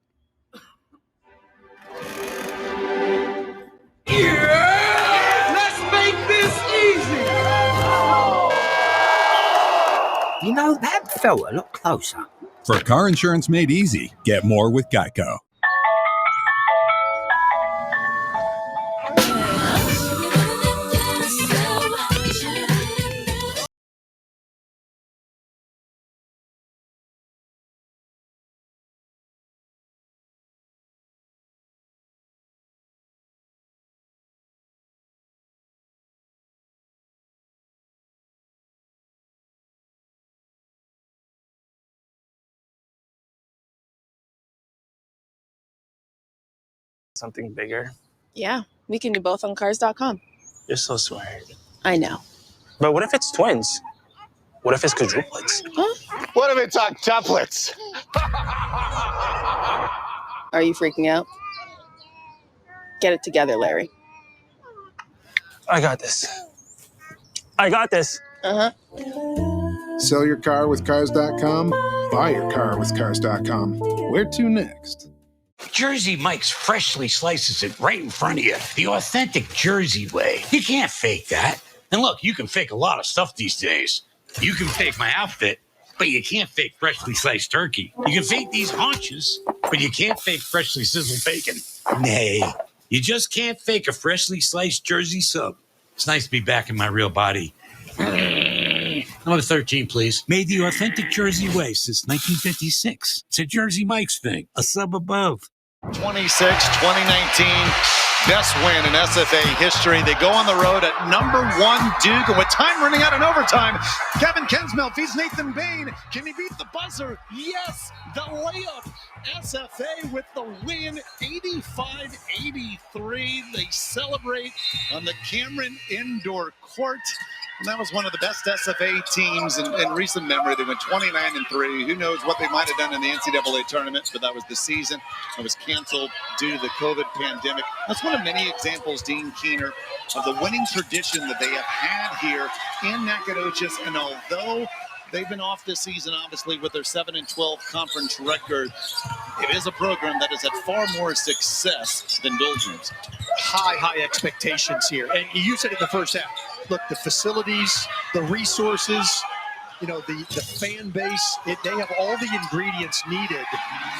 Yeah! Let's make this easy! You know, that felt a lot closer. For car insurance made easy, get more with Geico. Something bigger. Yeah, we can do both on Cars.com. You're so smart. I know. But what if it's twins? What if it's quadruplets? Huh? What if it's octuplets? Are you freaking out? Get it together, Larry. I got this. I got this. Uh-huh. Sell your car with Cars.com. Buy your car with Cars.com. Where to next? Jersey Mike's freshly slices it right in front of you, the authentic Jersey way. You can't fake that. And look, you can fake a lot of stuff these days. You can fake my outfit, but you can't fake freshly sliced turkey. You can fake these haunches, but you can't fake freshly sizzled bacon. Nay, you just can't fake a freshly sliced Jersey sub. It's nice to be back in my real body. Number 13, please. Made the authentic Jersey way since 1956. It's a Jersey Mike's thing, a sub above. 2019, best win in SFA history. They go on the road at #1 Duke, and with time running out in overtime, Kevin Kensmel feeds Nathan Bain. Can he beat the buzzer? Yes, the layup. SFA with the win, 85-83. They celebrate on the Cameron Indoor Court. And that was one of the best SFA teams in recent memory. They went 29-3. Who knows what they might have done in the NCAA tournament, but that was the season. It was canceled due to the COVID pandemic. That's one of many examples, Dean Keener, of the winning tradition that they have had here in Nacogdoches. And although they've been off this season, obviously, with their 7-12 conference record, it is a program that has had far more success than Doldrums. High expectations here. And you said in the first half, look, the facilities, the resources, the fan base, they have all the ingredients needed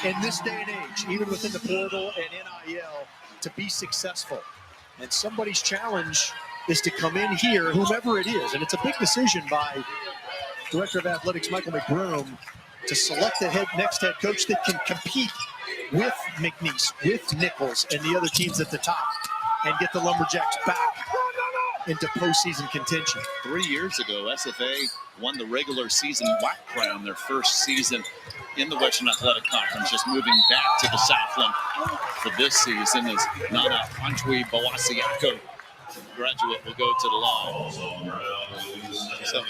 in this day and age, even within the portal and NIL, to be successful. And somebody's challenge is to come in here, whomever it is, and it's a big decision by Director of Athletics Michael McBroom to select the next head coach that can compete with McNeese, with Nichols, and the other teams at the top, and get the Lumberjacks back into postseason contention. 3 years ago, SFA won the regular season WAC crown, their first season in the Western Athletic Conference, just moving back to the Southland for this season as Nana Antwi Bawasiako, graduate, will go to the law. So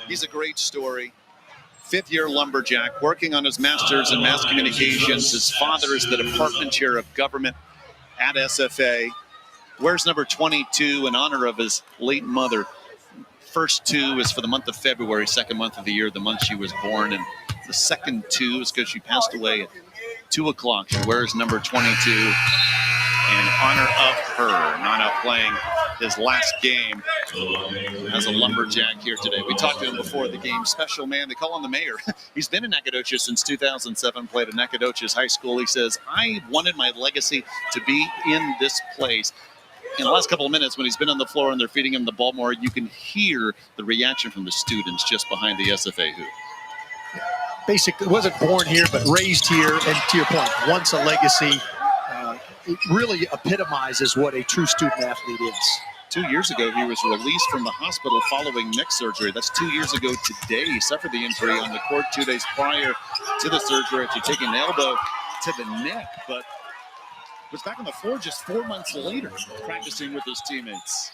he's a great story. Fifth-year Lumberjack, working on his master's in mass communications. His father is the department chair of government at SFA. Wears number 22 in honor of his late mother. First 2 is for the month of February, second month of the year, the month she was born. And the second 2 is because she passed away at 2 o'clock. She wears number 22 in honor of her. Nana playing his last game as a Lumberjack here today. We talked to him before the game. Special man, they call him the mayor. He's been in Nacogdoches since 2007, played at Nacogdoches High School. He says, I wanted my legacy to be in this place. In the last couple of minutes, when he's been on the floor and they're feeding him the ball more, you can hear the reaction from the students just behind the SFA hoop. Basically, wasn't born here, but raised here, and to your point, once a legacy. It really epitomizes what a true student athlete is. 2 years ago, he was released from the hospital following neck surgery. That's 2 years ago today. He suffered the injury on the court 2 days prior to the surgery after taking an elbow to the neck, but was back on the floor just 4 months later, practicing with his teammates.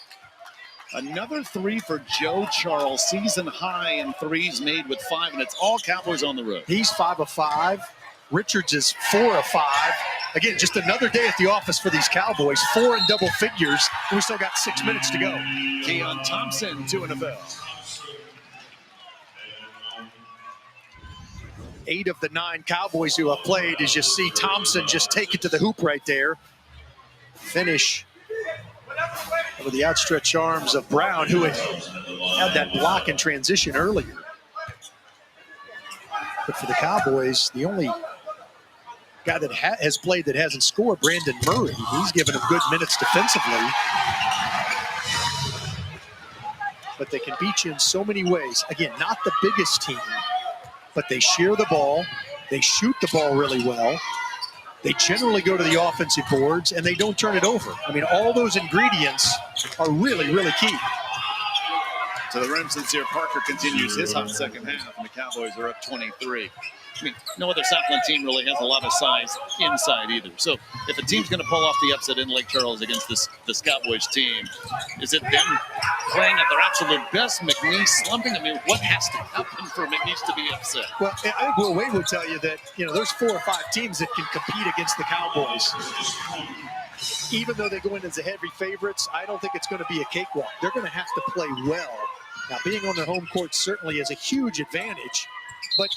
Another 3 for Joe Charles, season high in threes made with 5, and it's all Cowboys on the road. He's 5 of 5. Richards is 4 of 5. Again, just another day at the office for these Cowboys. 4 in double figures. And we still got 6 minutes to go. Keon Thompson, 2 in a foul. 8 of the 9 Cowboys who have played, as you see Thompson just take it to the hoop right there. Finish over the outstretched arms of Brown, who had that block in transition earlier. But for the Cowboys, the only guy that has played that hasn't scored, Brandon Murray. He's given him good minutes defensively. But they can beat you in so many ways. Again, not the biggest team, but they share the ball. They shoot the ball really well. They generally go to the offensive boards, and they don't turn it over. I mean, all those ingredients are really, really key. to the rim. Sincere Parker continues his hot second half, and the Cowboys are up 23. I mean, no other Southland team really has a lot of size inside either. So if a team's going to pull off the upset in Lake Charles against this Cowboys team, is it them playing at their absolute best, McNeese slumping? I mean, what has to happen for McNeese to be upset? Well, I think Will Wade would tell you that, there's 4 or 5 teams that can compete against the Cowboys. Even though they go in as the heavy favorites, I don't think it's going to be a cakewalk. They're going to have to play well. Now, being on their home court certainly is a huge advantage, but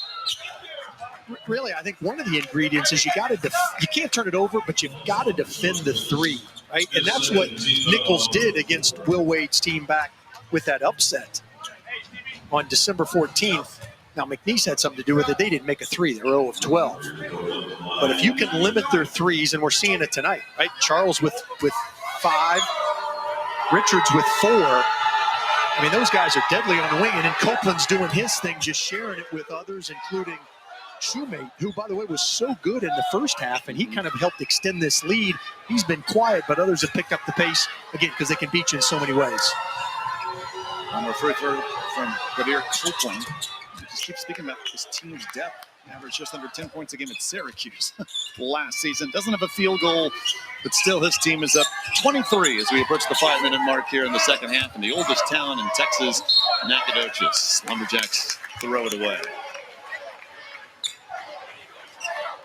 really, I think one of the ingredients is you can't turn it over, but you've got to defend the 3, right? And that's what Nichols did against Will Wade's team back with that upset on December 14th. Now, McNeese had something to do with it. They didn't make a 3. They were 0 of 12. But if you can limit their 3s, and we're seeing it tonight, right? Charles with 5, Richards with 4. I mean, those guys are deadly on the wing. And then Copeland's doing his thing, just sharing it with others, including Shoemate, who, by the way, was so good in the first half, and he kind of helped extend this lead. He's been quiet, but others have picked up the pace, again, because they can beat you in so many ways. On a free throw from Kadir Copeland. We just keep speaking about this team's depth. Averaged just under 10 points a game at Syracuse last season. Doesn't have a field goal, but still his team is up 23 as we approach the 5-minute mark here in the second half in the oldest town in Texas, Nacogdoches. Lumberjacks throw it away.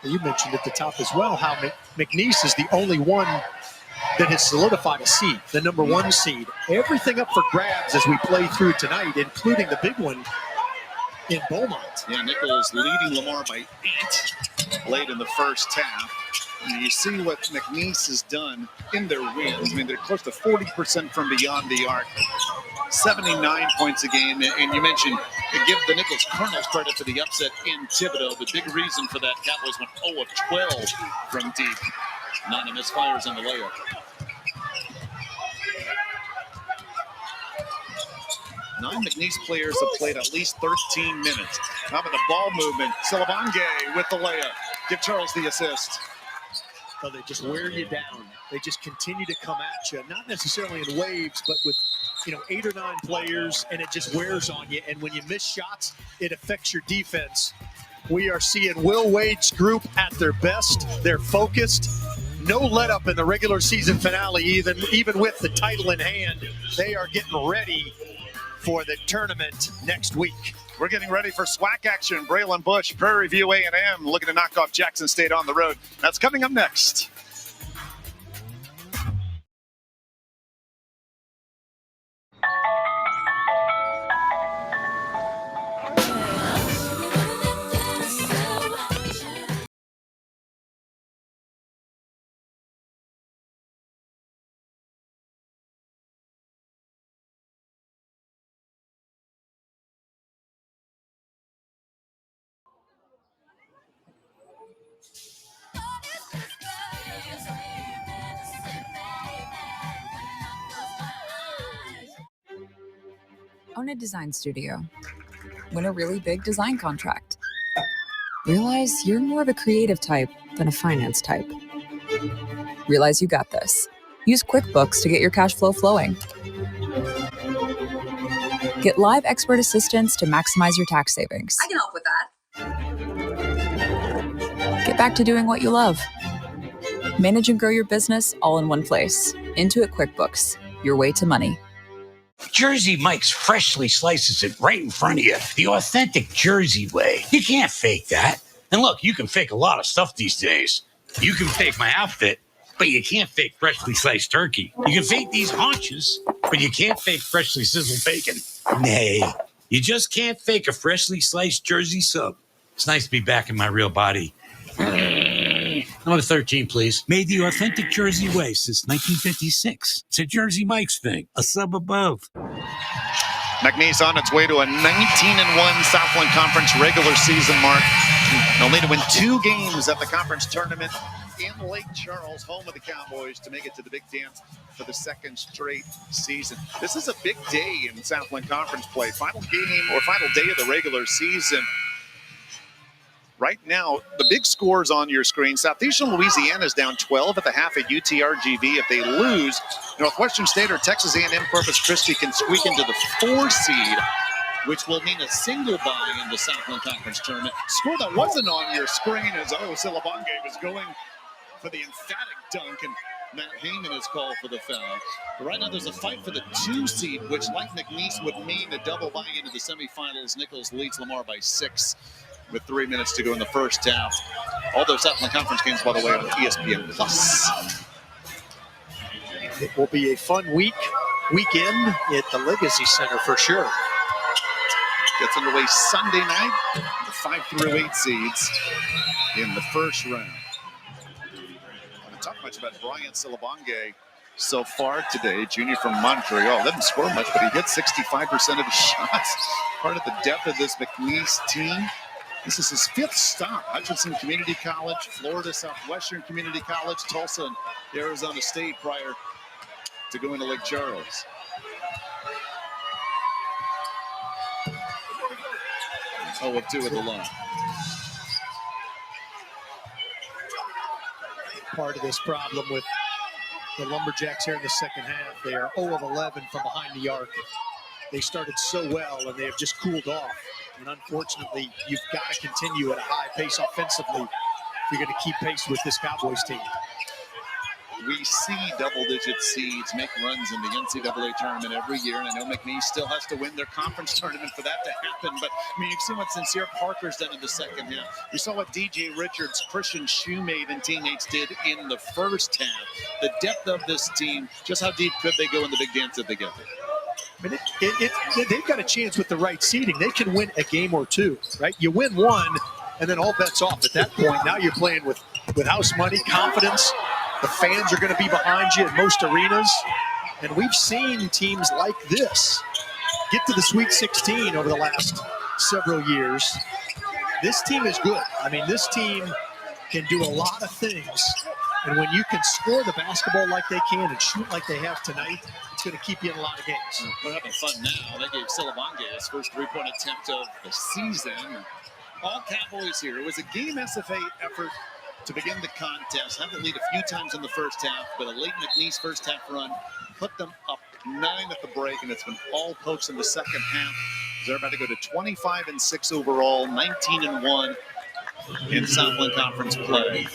You mentioned at the top as well how McNeese is the only one that has solidified a seed, the number 1 seed. Everything up for grabs as we play through tonight, including the big one in Beaumont. Yeah, Nichols leading Lamar by 8 late in the first half. And you see what McNeese has done in their wins. I mean, they're close to 40% from beyond the arc. 79 points a game. And you mentioned, give the Nichols Colonels credit for the upset in Thibodaux. The big reason for that, Cowboys went 0 of 12 from deep. None of misfires on the layup. Nine McNeese players have played at least 13 minutes. How about the ball movement? Silibange with the layup. Give Charles the assist. So they just wear you down. They just continue to come at you, not necessarily in waves, but with 8 or 9 players, and it just wears on you. And when you miss shots, it affects your defense. We are seeing Will Wade's group at their best. They're focused. No let up in the regular season finale, even with the title in hand. They are getting ready for the tournament next week. We're getting ready for SWAC action. Braylon Bush, Prairie View A&M looking to knock off Jackson State on the road. That's coming up next. Own a design studio. Win a really big design contract. Realize you're more of a creative type than a finance type. Realize you got this. Use QuickBooks to get your cash flow flowing. Get live expert assistance to maximize your tax savings. I can help with that. Get back to doing what you love. Manage and grow your business all in one place. Intuit QuickBooks, your way to money. Jersey Mike's freshly slices it right in front of you, the authentic Jersey way. You can't fake that. And look, you can fake a lot of stuff these days. You can fake my outfit, but you can't fake freshly sliced turkey. You can fake these haunches, but you can't fake freshly sizzled bacon. Nay, you just can't fake a freshly sliced Jersey sub. It's nice to be back in my real body. Number 13, please. Made the authentic Jersey way since 1956. It's a Jersey Mike's thing. A sub above. McNeese on its way to a 19-1 Southland Conference regular season mark. They'll need to win 2 games at the conference tournament in Lake Charles, home of the Cowboys, to make it to the big dance for the 2nd straight season. This is a big day in Southland Conference play. Final game or final day of the regular season. Right now, the big scores on your screen. Southeastern Louisiana is down 12 at the half at UTRGV. If they lose, Northwestern State or Texas A&M Corpus Christi can squeak into the 4 seed, which will mean a single bye in the Southland Conference tournament. Score that wasn't on your screen as Silabonge was going for the emphatic dunk, and Matt Heyman is called for the foul. But right now there's a fight for the 2 seed, which like McNeese would mean a double bye into the semifinals. Nichols leads Lamar by 6 with 3 minutes to go in the first half. All those Southland Conference games, by the way, on ESPN Plus. It will be a fun weekend at the Legacy Center for sure. Gets underway Sunday night. The 5 through 8 seeds in the first round. I haven't talked much about Brian Silabonge so far today, junior from Montreal. Doesn't score much, but he hits 65% of his shots. Part of the depth of this McNeese team. This is his 5th stop. Hutchinson Community College, Florida Southwestern Community College, Tulsa, and Arizona State prior to going to Lake Charles. 0 of 2 at the line. Part of this problem with the Lumberjacks here in the second half, they are 0 of 11 from behind the arc. They started so well, and they have just cooled off. And unfortunately, you've got to continue at a high pace offensively if you're going to keep pace with this Cowboys team. We see double-digit seeds make runs in the NCAA tournament every year, and I know McNeese still has to win their conference tournament for that to happen, but I mean, you've seen what Sincere Parker's done in the second half. You saw what DJ Richards, Christian Shoemate, and teammates did in the first half. The depth of this team, just how deep could they go in the big dance if they get there? I mean, they've got a chance with the right seeding. They can win a game or 2, right? You win 1, and then all bets off at that point. Now you're playing with house money, confidence. The fans are going to be behind you in most arenas. And we've seen teams like this get to the Sweet 16 over the last several years. This team is good. I mean, this team can do a lot of things. And when you can score the basketball like they can and shoot like they have tonight, it's going to keep you in a lot of games. We're having fun now. They gave Silabonge his first 3-point attempt of the season. All Cowboys here. It was a game SFA effort to begin the contest. Had the lead a few times in the first half, but a late McNeese first half run put them up 9 at the break, and it's been all pokes in the second half. They're about to go to 25-6 overall, 19-1 in Southland Conference play.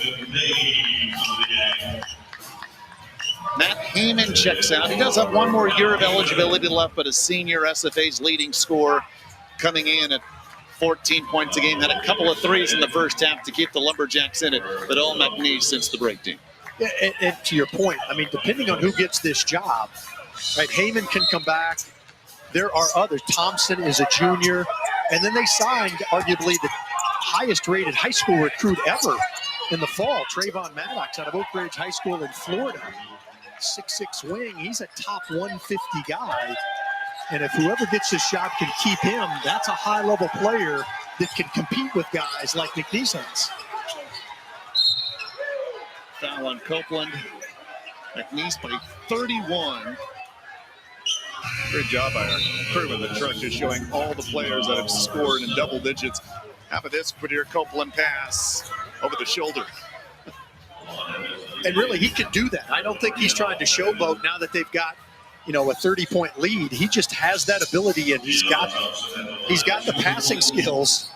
Matt Heyman checks out. He does have 1 more year of eligibility left, but a senior, SFA's leading scorer, coming in at 14 points a game, had a couple of threes in the first half to keep the Lumberjacks in it, but all McNeese since the break team. Yeah, and to your point, I mean, depending on who gets this job, right, Heyman can come back. There are others. Thompson is a junior, and then they signed arguably the highest-rated high school recruit ever in the fall, Trayvon Maddox out of Oak Ridge High School in Florida. 6'6" wing. He's a top 150 guy. And if whoever gets this shot can keep him, that's a high-level player that can compete with guys like McNeese has. Foul on Copeland. McNeese by 31. Great job by our crew in the truck, just showing all the players that have scored in double digits. How about this Quadir Copeland pass over the shoulder? And really, he can do that. I don't think he's trying to showboat now that they've got, you know, a 30-point lead. He just has that ability, and he's got the passing skills.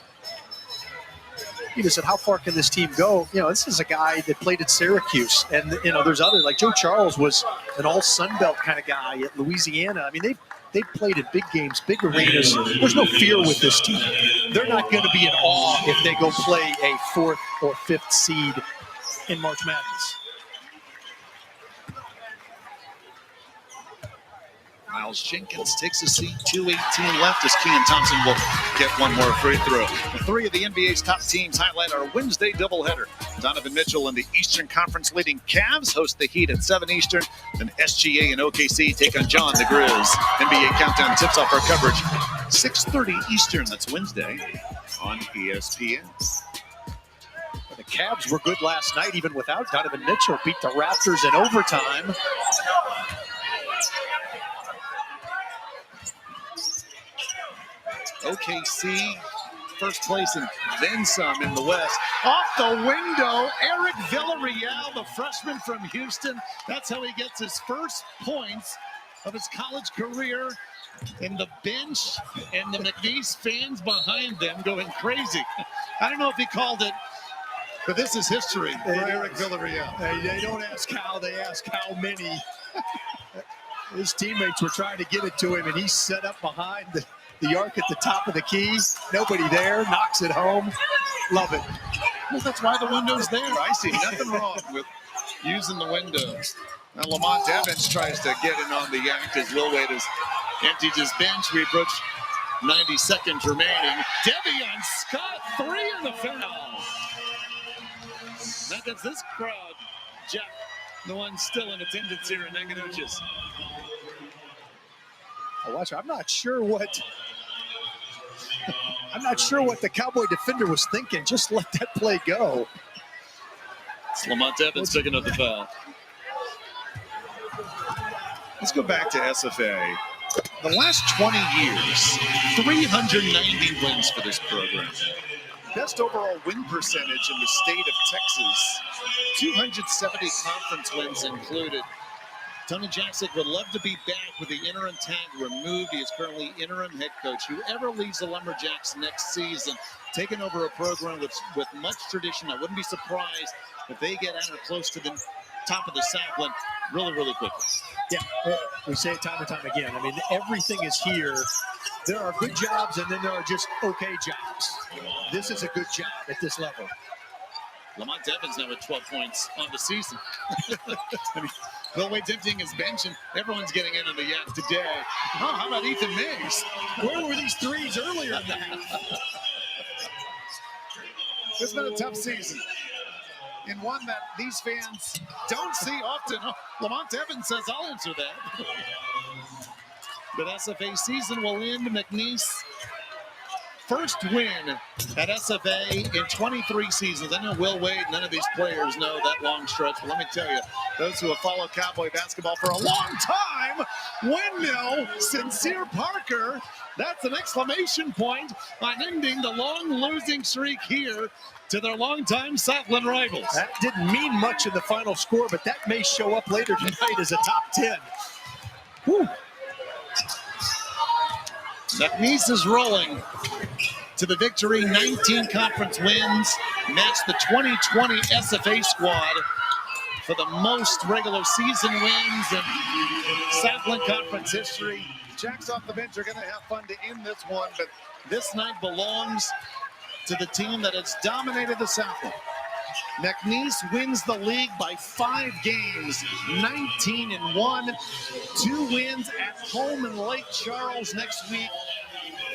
You know, said, how far can this team go? You know, this is a guy that played at Syracuse, and you know, there's other, like Joe Charles was an all Sun Belt kind of guy at Louisiana. I mean, they've played in big games, big arenas. There's no fear with this team. They're not going to be in awe if they go play a 4th or 5th seed in March Madness. Miles Jenkins takes a seat, 2:18 left as Kean Thompson will get 1 more free throw. The 3 of the NBA's top teams highlight our Wednesday doubleheader. Donovan Mitchell and the Eastern Conference leading Cavs host the Heat at 7 Eastern. Then SGA and OKC take on John the Grizz. NBA Countdown tips off our coverage 6:30 Eastern. That's Wednesday on ESPN. The Cavs were good last night, even without Donovan Mitchell. Beat the Raptors in overtime. OKC first place and then some in the West. Off the window, Eric Villarreal, the freshman from Houston. That's how he gets his first points of his college career. And the bench and the McNeese fans behind them going crazy. I don't know if he called it, but this is history for Eric Villarreal. They don't ask how, they ask how many. His teammates were trying to get it to him, and he set up behind the arc at the top of the key. Nobody there, knocks it home. Love it. Well, that's why the window's there. I see nothing wrong with using the window. Now Lamont Evans tries to get in on the act as Will Wade has emptied his bench. We approach 90 seconds remaining. Devion Scott, 3 in the foul. That gets this crowd, Jeff, the one still in attendance here in Nacogdoches. Watch, I'm not sure what the Cowboy defender was thinking. Just let that play go. It's Lamont Evans picking up the foul. Let's go back to SFA. The last 20 years, 390 wins for this program. Best overall win percentage in the state of Texas. 270 conference wins included. Tony Jackson would love to be back with the interim tag removed. He is currently interim head coach. Whoever leads the Lumberjacks next season, taking over a program with much tradition, I wouldn't be surprised if they get out or close to the top of the Southland really, really quickly. Yeah, we say it time and time again. I mean, everything is here. There are good jobs, and then there are just okay jobs. This is a good job at this level. Lamont Evans now with 12 points on the season. I mean, Will Wade's emptying his bench, and everyone's getting in on the yak today. Oh, how about Ethan Miggs? Where were these threes earlier in the half? It's been a tough season, and one that these fans don't see often. Oh, Lamont Evans says, I'll answer that. But SFA season will end. McNeese first win at SFA in 23 seasons. I know Will Wade, none of these players know that long stretch, but let me tell you, those who have followed Cowboy basketball for a long time, Windmill, Sincere Parker, that's an exclamation point on ending the long losing streak here to their longtime Southland rivals. That didn't mean much in the final score, but that may show up later tonight as a top 10. Whew. McNeese is rolling to the victory. 19 conference wins, match the 2020 SFA squad for the most regular season wins in Southland Conference history. Jacks off the bench are going to have fun to end this one, but this night belongs to the team that has dominated the Southland. McNeese wins the league by 5 games, 19-1. 2 wins at home in Lake Charles next week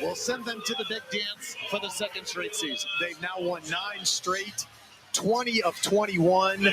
will send them to the big dance for the 2nd straight season. They've now won 9 straight, 20 of 21.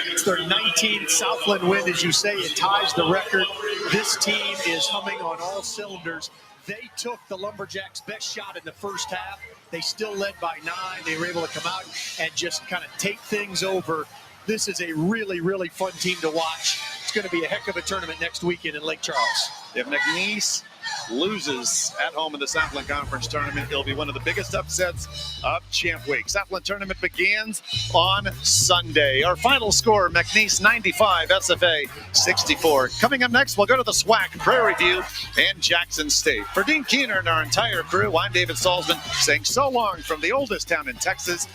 It's their 19th Southland win, as you say. It ties the record. This team is humming on all cylinders. They took the Lumberjacks' best shot in the first half. They still led by 9. They were able to come out and just kind of take things over. This is a really, really fun team to watch. It's going to be a heck of a tournament next weekend in Lake Charles. If McNeese loses at home in the Southland Conference Tournament, it'll be one of the biggest upsets of Champ Week. Southland Tournament begins on Sunday. Our final score, McNeese 95, SFA 64. Coming up next, we'll go to the SWAC, Prairie View, and Jackson State. For Dean Keener and our entire crew, I'm David Salzman saying so long from the oldest town in Texas.